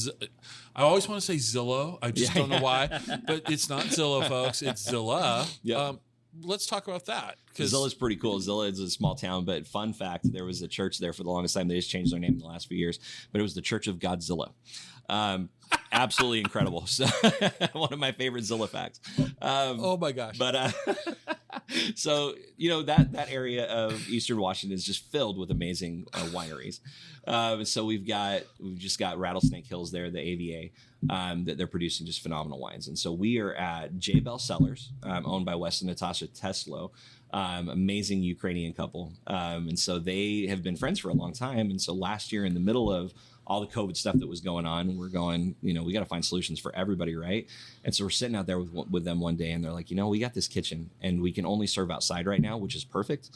I always want to say Zillow. I just don't know why, but it's not Zillow, folks. It's Zilla. Yep. Let's talk about that. Zilla's pretty cool. Zilla is a small town, but fun fact, there was a church there for the longest time. They just changed their name in the last few years, but it was the Church of Godzilla. Absolutely incredible. So one of my favorite Zilla facts. Oh my gosh. But so, you know, that area of Eastern Washington is just filled with amazing wineries. So we've just got Rattlesnake Hills there, the AVA, that they're producing just phenomenal wines. And so we are at J. Bell Cellars, owned by Wes and Natasha Teslo, amazing Ukrainian couple. And so they have been friends for a long time. And so last year, in the middle of all the COVID stuff that was going on, we're going, you know, we got to find solutions for everybody, right? And so we're sitting out there with them one day, and they're like, you know, we got this kitchen, and we can only serve outside right now, which is perfect.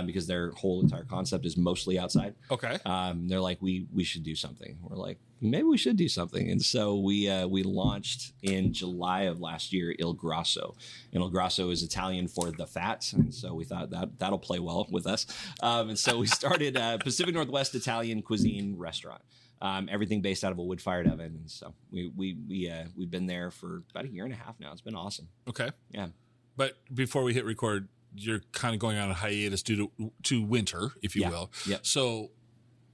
Because their whole entire concept is mostly outside. Okay. They're like, we should do something. We're like, maybe we should do something. And so we launched in July of last year, Il Grasso. And Il Grasso is Italian for the fat. And so we thought that'll play well with us. And so we started a Pacific Northwest Italian cuisine restaurant. Everything based out of a wood-fired oven. And so we've been there for about a year and a half now. It's been awesome. Okay. Yeah. But before we hit record, you're kind of going on a hiatus due to winter, if you will. Yep. So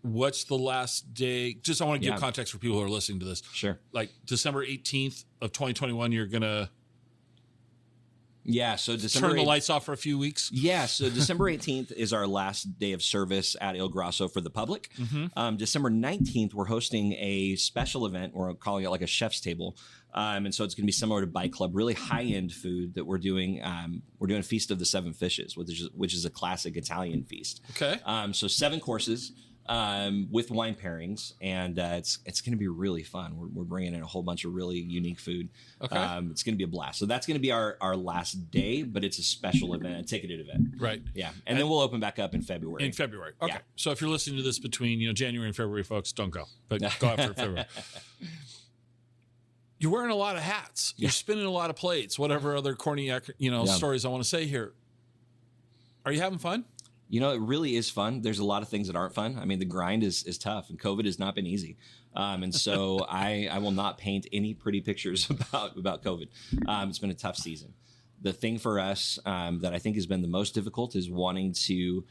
what's the last day? Just I want to give context for people who are listening to this. Sure. Like December 18th of 2021, you're going to so December turn the lights off for a few weeks. Yeah, so December 18th is our last day of service at Il Grasso for the public. Mm-hmm. December 19th, we're hosting a special event. We're calling it like a chef's table. And so it's going to be similar to Bite Club, really high-end food that we're doing. We're doing Feast of the Seven Fishes, which is a classic Italian feast. Okay. So 7 courses with wine pairings, and it's going to be really fun. We're bringing in a whole bunch of really unique food. Okay. It's going to be a blast. So that's going to be our last day, but it's a special event, a ticketed event. Right. Yeah. And then we'll open back up in February. Okay. Yeah. So if you're listening to this between January and February, folks, don't go. But go after February. You're wearing a lot of hats. You're spinning a lot of plates, whatever other corny, stories I want to say here. Are you having fun? It really is fun. There's a lot of things that aren't fun. I mean, the grind is tough, and COVID has not been easy. And so I will not paint any pretty pictures about COVID. It's been a tough season. The thing for us that I think has been the most difficult is wanting to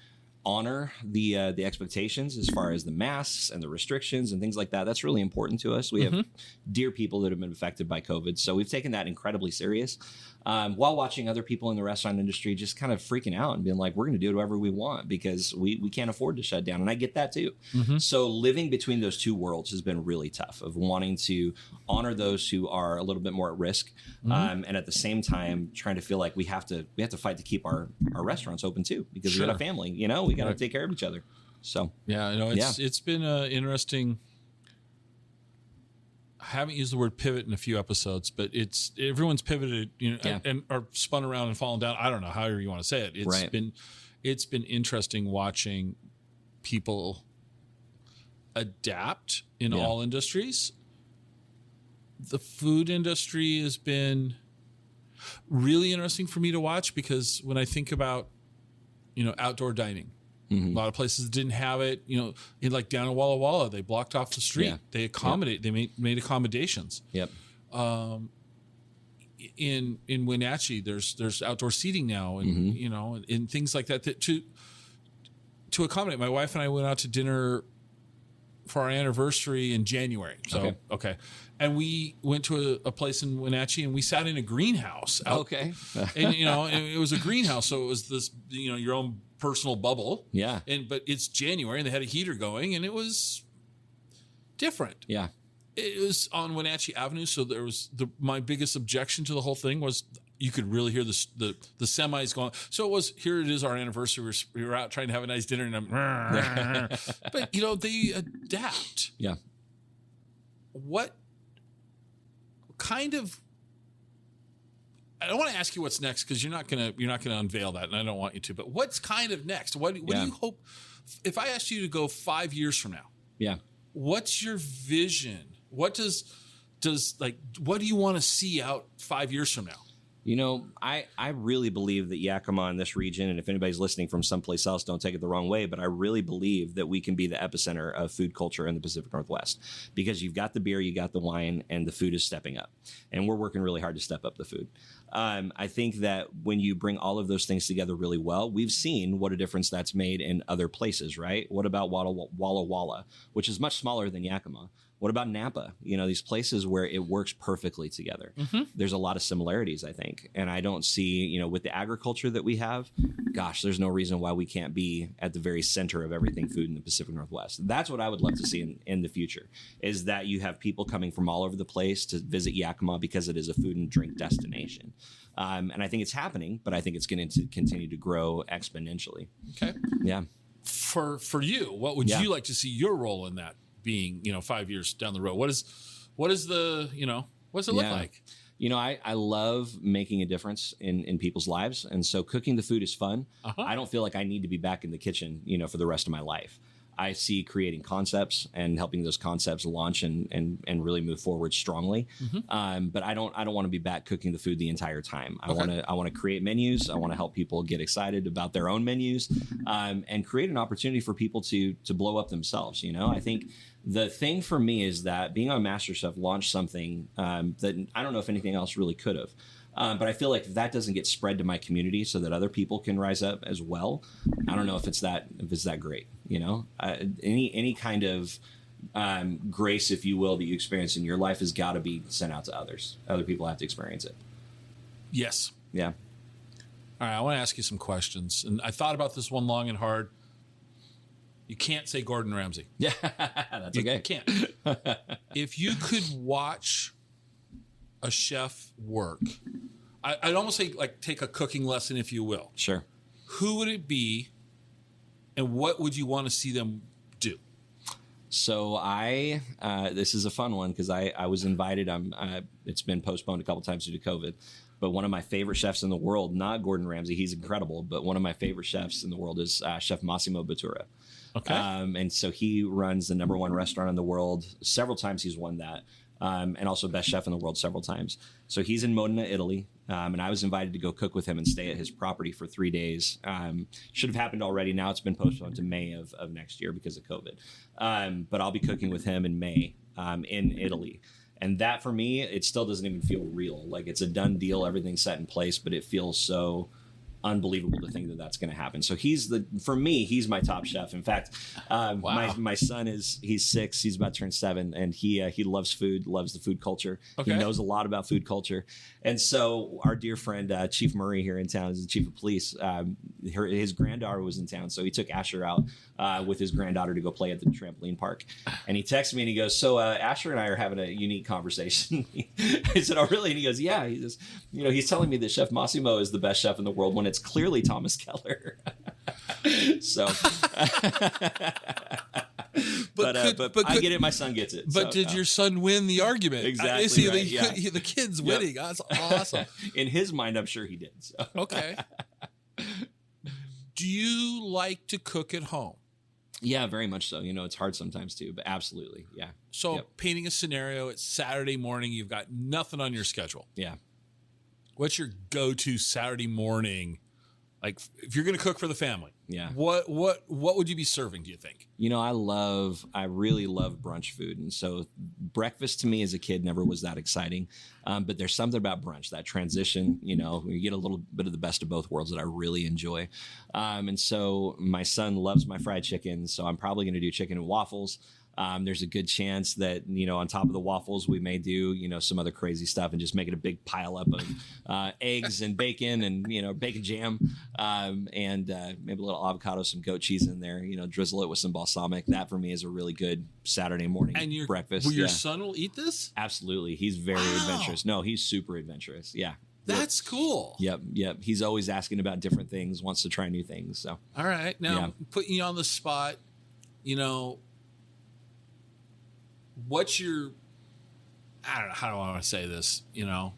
honor the expectations as far as the masks and the restrictions and things like that. That's really important to us. We have dear people that have been affected by COVID. So we've taken that incredibly serious while watching other people in the restaurant industry just kind of freaking out and being like, we're going to do whatever we want because we can't afford to shut down. And I get that too. Mm-hmm. So living between those two worlds has been really tough, of wanting to honor those who are a little bit more at risk. And at the same time, trying to feel like we have to fight to keep our restaurants open too, because we got a family, we got to take care of each other. So it's been interesting. I haven't used the word pivot in a few episodes, but everyone's pivoted, and or spun around and fallen down. I don't know, however you want to say it. It's been interesting watching people adapt in all industries. The food industry has been really interesting for me to watch, because when I think about, outdoor dining, a lot of places didn't have it, like down in Walla Walla, they blocked off the street. Yeah. They accommodate, they made accommodations. Yep. in Wenatchee, there's outdoor seating now, and you know, and things like that to accommodate. My wife and I went out to dinner for our anniversary in January. So okay. And we went to a place in Wenatchee, and we sat in a greenhouse. Okay. And you know, it was a greenhouse, so it was this, you know, your own personal bubble. Yeah. But it's January, and they had a heater going, and it was different. Yeah. It was on Wenatchee Avenue, so there was my biggest objection to the whole thing was you could really hear the semis going. So it was, here it is, our anniversary. We were out trying to have a nice dinner, and I'm, but you know, they adapt. Yeah. What kind of? I don't want to ask you what's next, because you're not gonna unveil that, and I don't want you to. But what's kind of next? What do you hope? If I asked you to go 5 years from now, what's your vision? What does what do you want to see out 5 years from now? You know, I really believe that Yakima in this region, and if anybody's listening from someplace else, don't take it the wrong way, but I really believe that we can be the epicenter of food culture in the Pacific Northwest, because you've got the beer, you got the wine, and the food is stepping up. And we're working really hard to step up the food. I think that when you bring all of those things together really well, we've seen what a difference that's made in other places, right? What about Walla Walla, which is much smaller than Yakima? What about Napa? You know, these places where it works perfectly together. There's a lot of similarities, I think. And I don't see, you know, with the agriculture that we have, gosh, there's no reason why we can't be at the very center of everything food in the Pacific Northwest. That's what I would love to see in the future, is that you have people coming from all over the place to visit Yakima because it is a food and drink destination. And I think it's happening, but I think it's going to continue to grow exponentially. Okay. Yeah. For you, what would you like to see your role in that being, you know, 5 years down the road? What does it look like? You know, I love making a difference in people's lives. And so cooking the food is fun. I don't feel like I need to be back in the kitchen, you know, for the rest of my life. I see creating concepts and helping those concepts launch and really move forward strongly. But I don't want to be back cooking the food the entire time. I want to create menus. I want to help people get excited about their own menus, and create an opportunity for people to blow up themselves. You know, I think the thing for me is that being on MasterChef launched something that I don't know if anything else really could have. But I feel like if that doesn't get spread to my community so that other people can rise up as well, I don't know if it's that great. You know, any kind of grace, if you will, that you experience in your life has got to be sent out to others. Other people have to experience it. Yes. Yeah. All right. I want to ask you some questions, and I thought about this one long and hard. You can't say Gordon Ramsay. Yeah, that's okay. You can't. If you could watch a chef work, I'd almost say like take a cooking lesson, if you will. Sure. Who would it be, and what would you want to see them do? So this is a fun one because I was invited. It's been postponed a couple times due to COVID, but one of my favorite chefs in the world, not Gordon Ramsay, he's incredible, but one of my favorite chefs in the world is Chef Massimo Bottura. Okay. And so he runs the #1 restaurant in the world. Several times he's won that. And also best chef in the world several times. So he's in Modena, Italy. And I was invited to go cook with him and stay at his property for 3 days. Should have happened already. Now it's been postponed to May of next year because of COVID. But I'll be cooking with him in May in Italy. And that for me, it still doesn't even feel real. Like it's a done deal. Everything's set in place, but it feels so unbelievable to think that that's going to happen. So for me, he's my top chef. In fact, Wow. my son he's 6, he's about to turn 7, and he loves food, loves the food culture. Okay. He knows a lot about food culture. And so our dear friend, Chief Murray here in town is the chief of police. His granddaughter was in town. So he took Asher out with his granddaughter to go play at the trampoline park. And he texted me and he goes, so Asher and I are having a unique conversation. I said, oh really? And he goes, yeah. He says, you know, he's telling me that Chef Massimo is the best chef in the world when it's clearly Thomas Keller. So, but I get it. My son gets it. But did your son win the argument? Exactly. I see Right, the kid's winning. That's awesome. In his mind, I'm sure he did. So. Okay. Do you like to cook at home? Yeah, very much so. You know, it's hard sometimes too, but absolutely. Yeah. So painting a scenario, it's Saturday morning. You've got nothing on your schedule. Yeah. What's your go-to Saturday morning? Like if you're going to cook for the family, yeah. What would you be serving, do you think? You know, I really love brunch food. And so breakfast to me as a kid never was that exciting. But there's something about brunch, that transition, you know, you get a little bit of the best of both worlds that I really enjoy. And so my son loves my fried chicken, so I'm probably going to do chicken and waffles. There's a good chance that, you know, on top of the waffles, we may do, you know, some other crazy stuff and just make it a big pile up of eggs and bacon and, you know, bacon jam, and maybe a little avocado, some goat cheese in there, you know, drizzle it with some balsamic. That for me is a really good Saturday morning breakfast. Will your son will eat this? Absolutely. He's very adventurous. No, he's super adventurous. Yeah. That's cool. Yep. He's always asking about different things, wants to try new things. So, all right. Now, putting you on the spot, you know, what's your, I don't know, how do I want to say this, you know,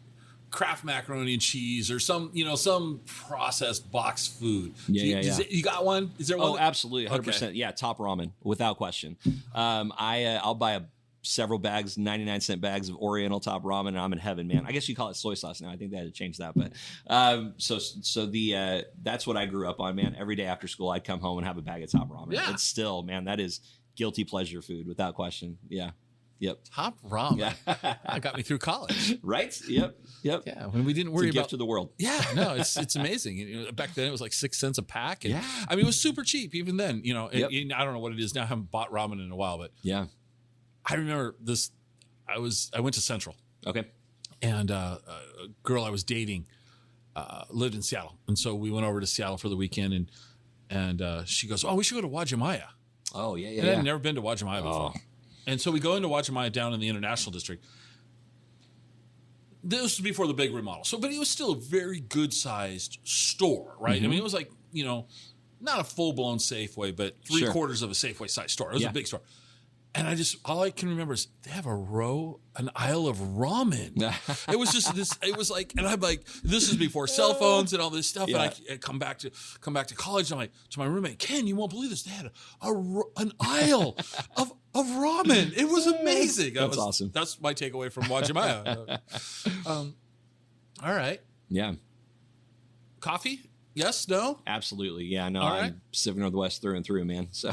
Kraft macaroni and cheese or some, you know, some processed boxed food. You got one? Is there one? Oh, absolutely. 100%. Okay. Yeah. Top ramen without question. I'll buy several bags, 99-cent bags of Oriental top ramen, and I'm in heaven, man. I guess you call it soy sauce now. I think they had to change that, but that's what I grew up on, man. Every day after school, I'd come home and have a bag of top ramen. Yeah. It's still, man, that is guilty pleasure food without question. Yeah. Yep. Top ramen. Yeah. That got me through college. Right? Yep. Yeah. When we didn't worry about gift to the world. Yeah. No, it's amazing. You know, back then it was like 6 cents a pack. And, I mean, it was super cheap even then. You know, and I don't know what it is now. I haven't bought ramen in a while, but yeah. I remember this. I went to Central. Okay. And a girl I was dating lived in Seattle, and so we went over to Seattle for the weekend. And she goes, "Oh, we should go to Wajimaya." Oh yeah. And I'd never been to Wajimaya before. And so we go into Wajimaya down in the International District. This was before the big remodel. So, but it was still a very good sized store, right? I mean, it was like, you know, not a full blown Safeway, but three quarters of a Safeway size store. It was a big store. And all I can remember is they have an aisle of ramen. It was just this, it was like, and I'm like, this is before cell phones and all this stuff. Yeah. And I come back to college. And I'm like, to my roommate, Ken, you won't believe this. They had an aisle of ramen. It was amazing. That's awesome. That's my takeaway from Wajimaya. All right. Yeah. Coffee? Yes? No? Absolutely. Yeah. No, I'm Pacific Northwest through and through, man. So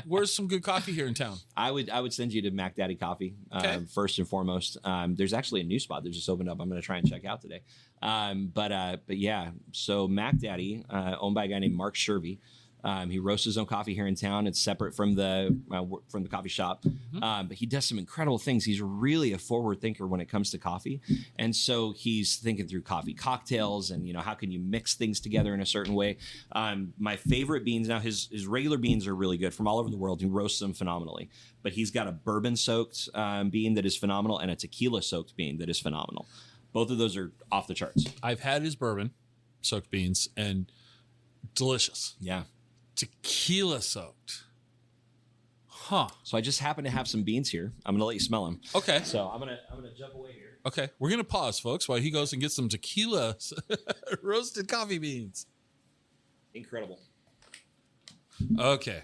where's some good coffee here in town? I would send you to Mac Daddy Coffee, first and foremost. There's actually a new spot that just opened up. I'm going to try and check out today. But yeah, so Mac Daddy, owned by a guy named Mark Shervey. He roasts his own coffee here in town. It's separate from the coffee shop, but he does some incredible things. He's really a forward thinker when it comes to coffee, and so he's thinking through coffee cocktails and, you know, how can you mix things together in a certain way. My favorite beans now, his regular beans are really good from all over the world. He roasts them phenomenally, but he's got a bourbon soaked bean that is phenomenal and a tequila soaked bean that is phenomenal. Both of those are off the charts. I've had his bourbon soaked beans and delicious. Yeah. Tequila soaked. Huh. So I just happen to have some beans here. I'm going to let you smell them. Okay. So I'm going to jump away here. Okay. We're going to pause, folks, while he goes and gets some tequila roasted coffee beans. Incredible. Okay.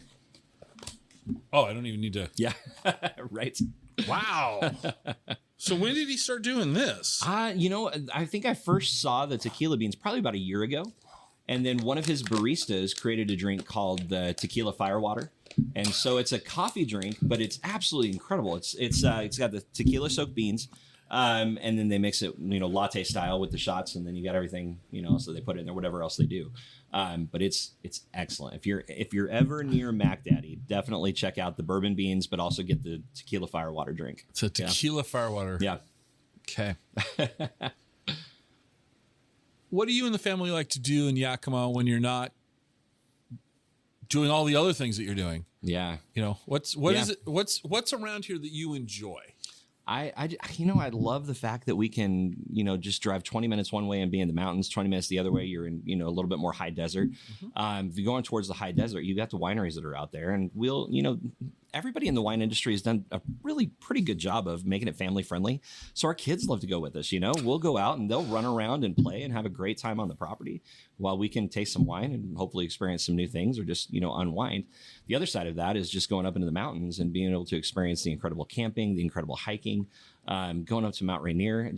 Oh, I don't even need to. Yeah. Right. Wow. So when did he start doing this? You know, I think I first saw the tequila beans probably about a year ago. And then one of his baristas created a drink called the Tequila Firewater. And so it's a coffee drink, but it's absolutely incredible. It's got the tequila soaked beans, and then they mix it, you know, latte style with the shots, and then you got everything, you know, so they put it in there, whatever else they do. But it's excellent. If you're ever near Mac Daddy, definitely check out the bourbon beans, but also get the Tequila Firewater drink. It's a Tequila Firewater. Yeah. Okay. What do you and the family like to do in Yakima when you're not doing all the other things that you're doing? Yeah. You know, what is it? What's around here that you enjoy? I love the fact that we can, you know, just drive 20 minutes one way and be in the mountains, 20 minutes the other way. You're in, you know, a little bit more high desert. If you're going towards the high desert, you got the wineries that are out there, and everybody in the wine industry has done a really pretty good job of making it family friendly. So our kids love to go with us. You know, we'll go out and they'll run around and play and have a great time on the property while we can taste some wine and hopefully experience some new things or just, you know, unwind. The other side of that is just going up into the mountains and being able to experience the incredible camping, the incredible hiking, going up to Mount Rainier.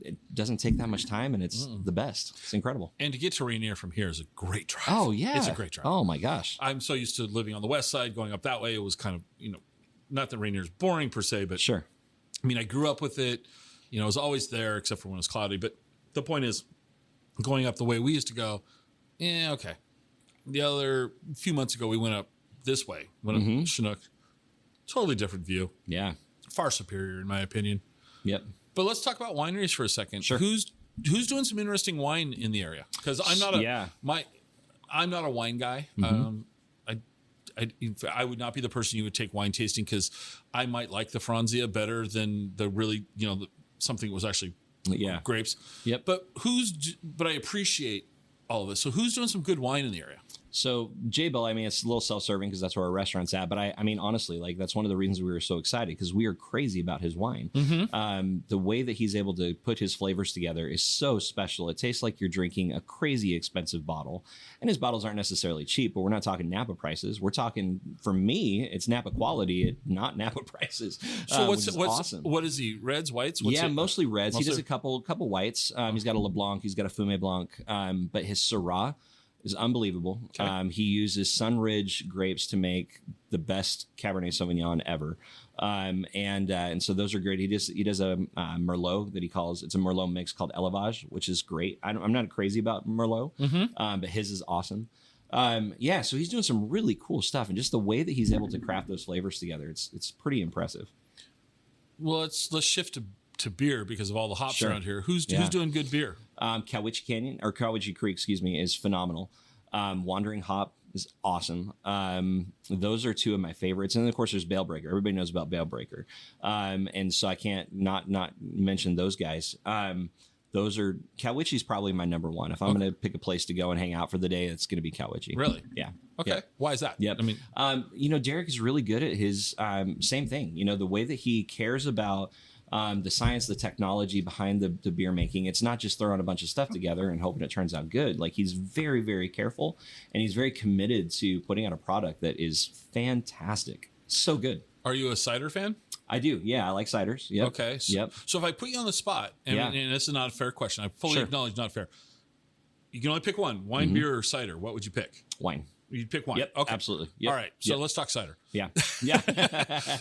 It doesn't take that much time, and it's the best. It's incredible. And to get to Rainier from here is a great drive. Oh yeah, it's a great drive. Oh my gosh, I'm so used to living on the west side, going up that way. It was kind of, you know, not that Rainier's boring per se, but sure, I mean, I grew up with it. It was always there except for when it was cloudy. But the point is, going up the way we used to go, okay. The other few months ago, we went up this way, went up Chinook. Totally different view. Yeah. Far superior, in my opinion. Yep. But let's talk about wineries for a second. Sure. Who's doing some interesting wine in the area? Because I'm not I'm not a wine guy. I would not be the person you would take wine tasting because I might like the Franzia better than the really, something that was actually grapes. Yep. But I appreciate all of this. So who's doing some good wine in the area? So J-Bill, I mean, it's a little self-serving because that's where our restaurant's at. But I mean, honestly, like that's one of the reasons we were so excited because we are crazy about his wine. The way that he's able to put his flavors together is so special. It tastes like you're drinking a crazy expensive bottle. And his bottles aren't necessarily cheap, but we're not talking Napa prices. We're talking, for me, it's Napa quality, not Napa prices. So what's awesome. What is he? Reds, whites? Mostly reds. He does a couple whites. He's got a LeBlanc. He's got a Fumé Blanc. But his Syrah is unbelievable. Okay. He uses Sunridge grapes to make the best Cabernet Sauvignon ever. And so those are great. He does a Merlot that he calls, it's a Merlot mix called Elevage, which is great. I'm not crazy about Merlot, but his is awesome. So he's doing some really cool stuff, and just the way that he's able to craft those flavors together, it's pretty impressive. Well, let's shift to beer because of all the hops around here. Who's doing good beer? Cowiche Creek, is phenomenal. Wandering Hop is awesome. Those are two of my favorites. And of course there's Bale Breaker. Everybody knows about Bale Breaker. And so I can't not mention those guys. Cowiche's probably my number one. If I'm going to pick a place to go and hang out for the day, it's going to be Cowiche. Really? Yeah. Okay. Yep. Why is that? Yep. I mean, Derek is really good at his same thing. The way that he cares about the science, the technology behind the beer making. It's not just throwing a bunch of stuff together and hoping it turns out good. Like, he's very, very careful, and he's very committed to putting out a product that is fantastic. So good. Are you a cider fan? I do. Yeah, I like ciders. Yep. Okay. Yep. So if I put you on the spot, and this is not a fair question, I fully acknowledge not fair. You can only pick one: wine, beer, or cider. What would you pick? Wine. You'd pick wine. Yep, okay. Absolutely. Yep. All right. So let's talk cider. Yeah.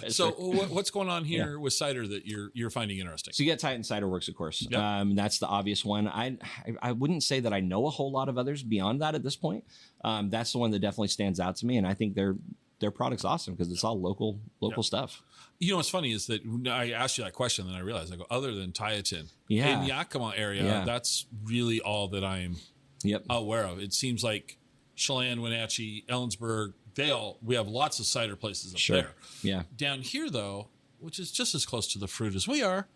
So what's going on here with cider that you're finding interesting? So you got Titan Cider Works, of course. Yep. That's the obvious one. I wouldn't say that I know a whole lot of others beyond that at this point. That's the one that definitely stands out to me, and I think their product's awesome because it's all local stuff. What's funny is that I asked you that question, and then I realized, other than Titan, in the Yakima area, that's really all that I'm aware of. It seems like Chelan, Wenatchee, Ellensburg, we have lots of cider places up there. Yeah. Down here, though, which is just as close to the fruit as we are,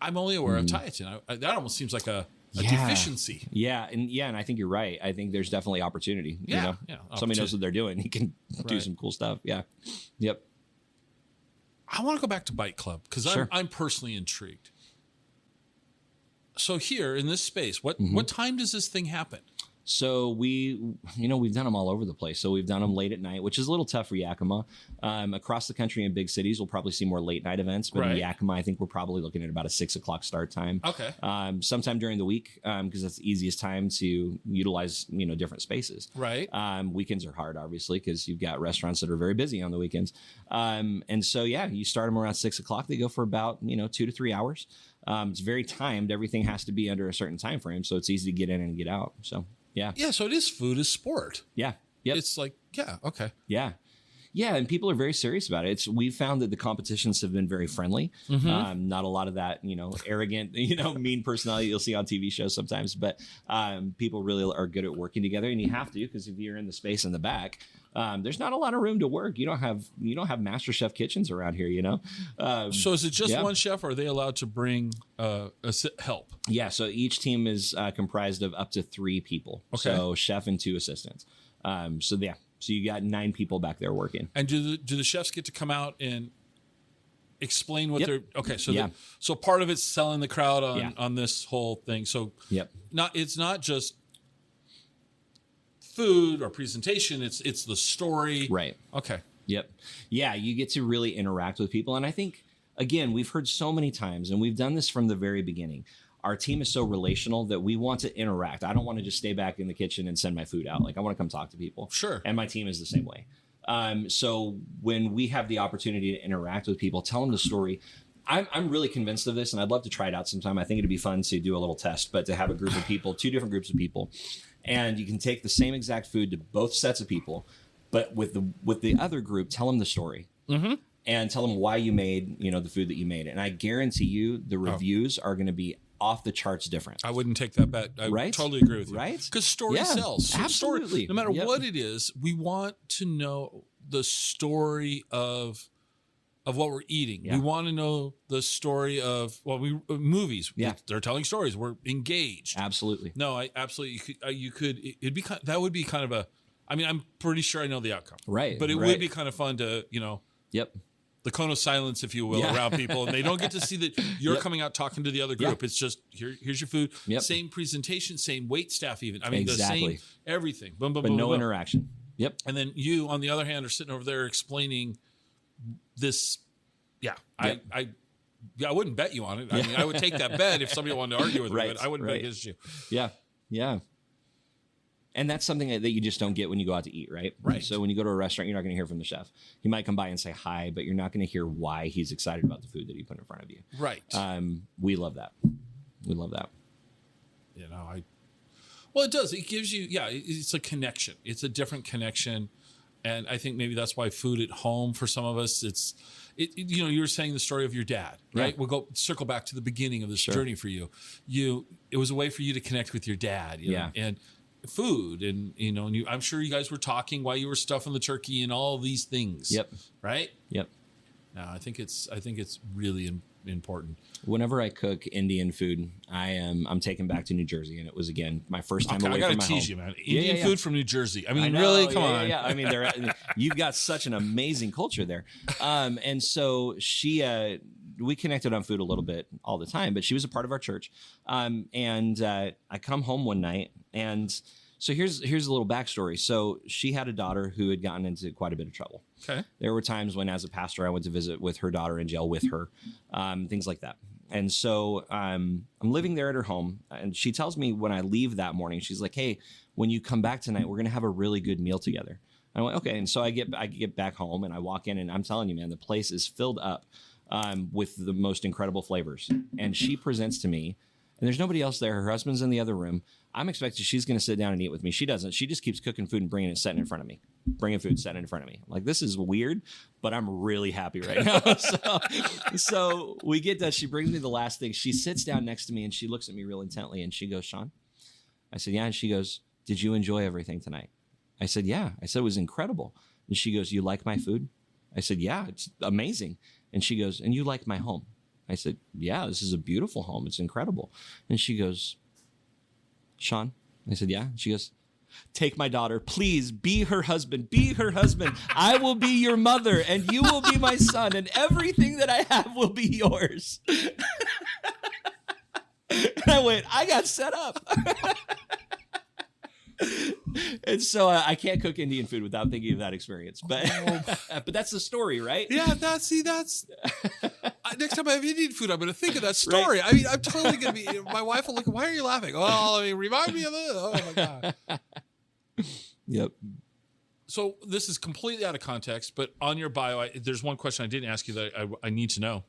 I'm only aware of Titan. That almost seems like a deficiency. Yeah, and I think you're right. I think there's definitely opportunity. Somebody knows what they're doing. He can do some cool stuff. Yeah. Yep. I want to go back to Bite Club because I'm personally intrigued. So here in this space, what time does this thing happen? So we've done them all over the place. So we've done them late at night, which is a little tough for Yakima. Across the country in big cities, we'll probably see more late night events. But in Yakima, I think we're probably looking at about a 6 o'clock start time. Okay. Sometime during the week, because that's the easiest time to utilize, different spaces. Right. Weekends are hard, obviously, because you've got restaurants that are very busy on the weekends. And so, you start them around 6 o'clock. They go for about, 2 to 3 hours. It's very timed. Everything has to be under a certain time frame. So it's easy to get in and get out. So. Yeah. Yeah. So it is food is sport. Yeah. Yep. It's like, okay. Yeah. Yeah. And people are very serious about it. We've found that the competitions have been very friendly. Not a lot of that, arrogant, mean personality you'll see on TV shows sometimes, but people really are good at working together, and you have to, because if you're in the space in the back, there's not a lot of room to work. You don't have MasterChef kitchens around here, So is it just one chef, or are they allowed to bring help? Yeah. So each team is comprised of up to 3 people. Okay. So chef and 2 assistants. So you got 9 people back there working. And do the chefs get to come out and explain what they're okay? So so part of it's selling the crowd on this whole thing. So it's not just food or presentation. It's the story. Right. Okay. Yep. Yeah, you get to really interact with people, and I think, again, we've heard so many times, and we've done this from the very beginning. Our team is so relational that we want to interact. I don't want to just stay back in the kitchen and send my food out. Like, I want to come talk to people. Sure. And my team is the same way. So when we have the opportunity to interact with people, tell them the story, I'm really convinced of this, and I'd love to try it out sometime. I think it'd be fun to do a little test, but to have a group of people, 2 different groups of people, and you can take the same exact food to both sets of people, but with the other group, tell them the story. Mm-hmm. And tell them why you made, the food that you made. And I guarantee you the reviews are going to be off the charts different. I wouldn't take that bet. I totally agree with you. Right? Because story sells. Absolutely. Story, no matter what it is, we want to know the story of what we're eating. Yeah. We want to know the story of movies. Yeah. They're telling stories. We're engaged. Absolutely. No, I absolutely. It'd be that would be kind of a. I mean, I'm pretty sure I know the outcome. Right. But it would be kind of fun to, Yep. The cone of silence, if you will, around people, and they don't get to see that you're coming out talking to the other group. It's just here's your food, same presentation, same wait staff, even. I mean, the same everything. Boom, boom, but boom, no boom. interaction. Yep. And then you, on the other hand, are sitting over there explaining this. Yeah, I wouldn't bet you on it. I mean, I would take that bet if somebody wanted to argue with me, but I wouldn't bet against you. Yeah, yeah. And that's something that you just don't get when you go out to eat, right? Right. So when you go to a restaurant, you're not going to hear from the chef. He might come by and say hi, but you're not going to hear why he's excited about the food that he put in front of you. Right. We love that. We love that. Well, it does. It gives you, it's a connection. It's a different connection. And I think maybe that's why food at home for some of us, you were saying the story of your dad, right? Yeah. We'll circle back to the beginning of this journey for you. It was a way for you to connect with your dad. You know, and food and I'm sure you guys were talking while you were stuffing the turkey and all these things. Yep. Right? Yep. No, I think it's really important. Whenever I cook Indian food, I'm taken back to New Jersey, and it was again my first time away from my home. I gotta tease you, man. Indian food from New Jersey. I mean, really? Come on. Yeah. I mean, you've got such an amazing culture there. And so we connected on food a little bit all the time, but she was a part of our church. And I come home one night, and so here's a little backstory. So she had a daughter who had gotten into quite a bit of trouble. Okay. There were times when, as a pastor, I went to visit with her daughter in jail with her, things like that. And so I'm living there at her home, and she tells me when I leave that morning, she's like, "Hey, when you come back tonight, we're gonna have a really good meal together." I went, "Okay." And so I get back home, and I walk in, and I'm telling you, man, the place is filled up with the most incredible flavors. And she presents to me, and there's nobody else there. Her husband's in the other room. I'm expecting she's going to sit down and eat with me. She doesn't. She just keeps cooking food and bringing it, setting it in front of me. Bringing food, setting it in front of me. I'm like, this is weird, but I'm really happy right now. So we get done. She brings me the last thing. She sits down next to me, and she looks at me real intently, and she goes, "Shawn?" I said, "Yeah." And she goes, "Did you enjoy everything tonight?" I said, "Yeah." I said, "It was incredible." And she goes, "You like my food?" I said, "Yeah, it's amazing." And she goes, "And you like my home?" I said, "Yeah, this is a beautiful home. It's incredible." And she goes, "Shawn?" I said, "Yeah." She goes, "Take my daughter. Please be her husband. Be her husband. I will be your mother, and you will be my son, and everything that I have will be yours." And I went, I got set up. And so I can't cook Indian food without thinking of that experience. But but that's the story, right? Yeah, that's next time I have Indian food, I'm going to think of that story. Right. I mean, I'm totally going to be. My wife will look. "Why are you laughing?" "Well, I mean, remind me of this." Oh my god. Yep. So this is completely out of context, but on your bio, there's one question I didn't ask you that I need to know.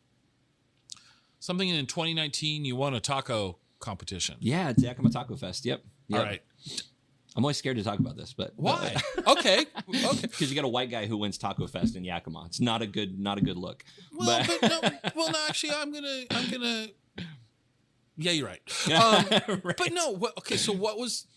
Something in 2019, you won a taco competition. Yeah, it's Yakima Taco Fest. Yep. All right. I'm always scared to talk about this, but why? Okay. Because you got a white guy who wins Taco Fest in Yakima. It's not a good look. Well, no, actually, I'm gonna. Yeah, you're right. Right. But no, okay. So what was?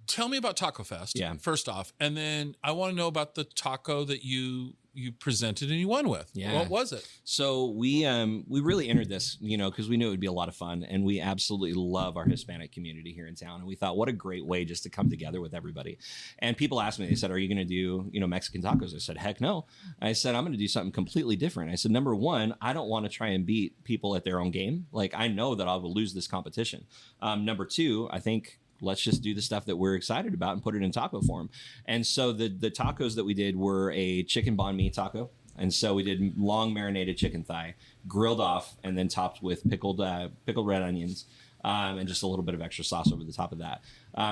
Tell me about Taco Fest. Yeah. First off, and then I want to know about the taco that you presented and you won with. Yeah. What was it? So we really entered this, because we knew it would be a lot of fun, and we absolutely love our Hispanic community here in town. And we thought, what a great way just to come together with everybody. And people asked me, they said, "Are you going to do, Mexican tacos?" I said, "Heck no." I said, "I'm going to do something completely different." I said, number one, I don't want to try and beat people at their own game. Like, I know that I will lose this competition. Number two, I think, let's just do the stuff that we're excited about and put it in taco form. And so the tacos that we did were a chicken banh mi taco. And so we did long marinated chicken thigh, grilled off, and then topped with pickled red onions, and just a little bit of extra sauce over the top of that.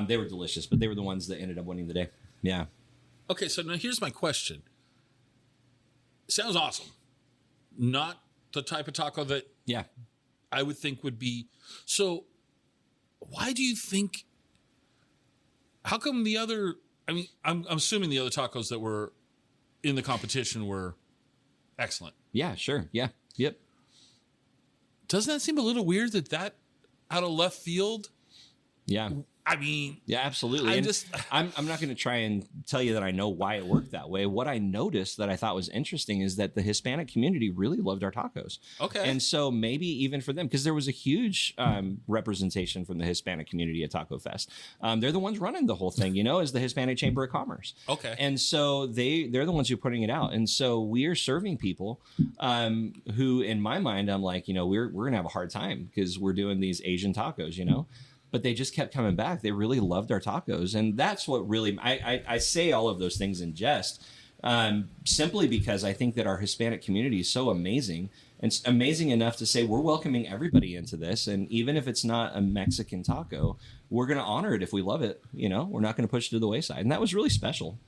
They were delicious, but they were the ones that ended up winning the day. Yeah. Okay, so now here's my question. Sounds awesome. Not the type of taco that Yeah. I would think would be. So why do you think, how come the other, I mean, I'm assuming the other tacos that were in the competition were excellent. Yeah, sure. Yeah. Yep. Doesn't that seem a little weird that out of left field? Yeah. I mean, yeah, absolutely. I'm not going to try and tell you that I know why it worked that way. What I noticed that I thought was interesting is that the Hispanic community really loved our tacos. Okay. And so maybe even for them, because there was a huge representation from the Hispanic community at Taco Fest. They're the ones running the whole thing, as the Hispanic Chamber of Commerce. Okay. And so they're the ones who are putting it out. And so we are serving people who, in my mind, I'm like, we're going to have a hard time because we're doing these Asian tacos, But they just kept coming back. They really loved our tacos. And that's what really, I say all of those things in jest, simply because I think that our Hispanic community is so amazing. And it's amazing enough to say we're welcoming everybody into this. And even if it's not a Mexican taco, we're going to honor it if we love it. We're not going to push it to the wayside. And that was really special,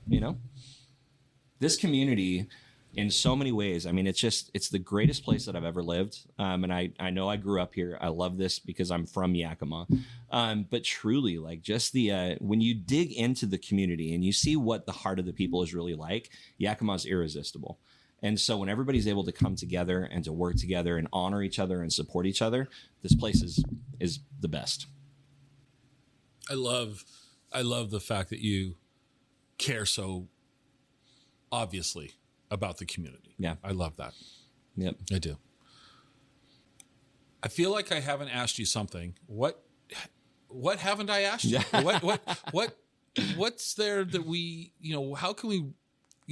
This community, in so many ways, I mean, it's the greatest place that I've ever lived. And I know I grew up here. I love this because I'm from Yakima. But truly, like just when you dig into the community and you see what the heart of the people is really like, Yakima is irresistible. And so when everybody's able to come together and to work together and honor each other and support each other, this place is the best. I love the fact that you care so obviously about the community. Yeah. I love that. Yep. I do. I feel like I haven't asked you something. What haven't I asked you? What's there that we, how can we,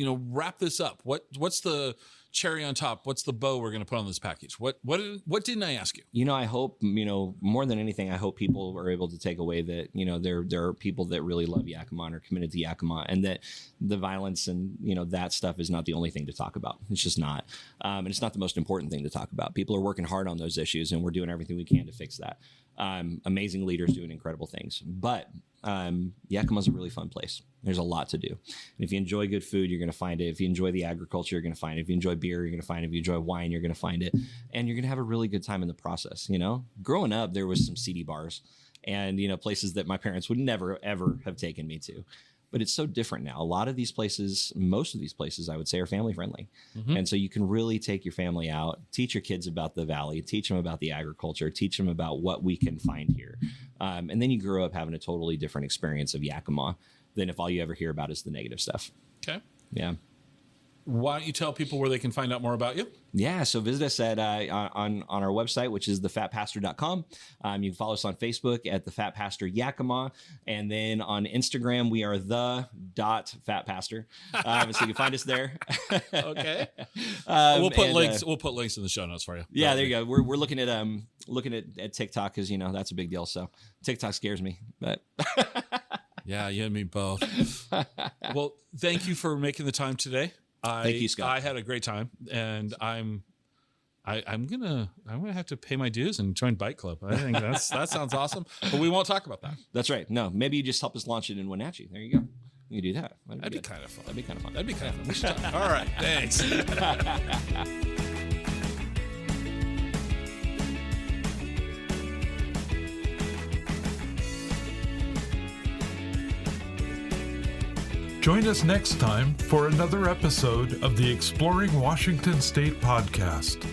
wrap this up? What's the cherry on top? What's the bow we're going to put on this package? What didn't I ask you? I hope, more than anything, I hope people are able to take away that, there are people that really love Yakima and are committed to Yakima, and that the violence and, that stuff is not the only thing to talk about. It's just not. And it's not the most important thing to talk about. People are working hard on those issues, and we're doing everything we can to fix that. Amazing leaders doing incredible things. But Yakima's a really fun place. There's a lot to do. And if you enjoy good food, you're going to find it. If you enjoy the agriculture, you're going to find it. If you enjoy beer, you're going to find it. If you enjoy wine, you're going to find it. And you're going to have a really good time in the process. Growing up, there was some seedy bars and, places that my parents would never, ever have taken me to. But it's so different now. A lot of these places, most of these places, I would say, are family friendly. Mm-hmm. And so you can really take your family out, teach your kids about the valley, teach them about the agriculture, teach them about what we can find here. And then you grow up having a totally different experience of Yakima than if all you ever hear about is the negative stuff. Okay. Yeah. Why don't you tell people where they can find out more about you? Yeah, so visit us at on our website, which is thefatpastor.com. You can follow us on Facebook at The Fat Pastor Yakima. And then on Instagram, we are the.fatpastor. So you can find us there. Okay. We'll put links. We'll put links in the show notes for you. Yeah, there you go. We're looking at TikTok because, that's a big deal. So TikTok scares me. But yeah, you and me both. Well, thank you for making the time today. Thank you, Scott. I had a great time, and I'm gonna have to pay my dues and join Bike Club. I think that sounds awesome. But we won't talk about that. That's right. No, maybe you just help us launch it in Wenatchee. There you go. You do that. That'd be kind of fun. That'd be kind of fun. That'd be kind of fun. We should talk. All right. Thanks. Join us next time for another episode of the Exploring Washington State podcast.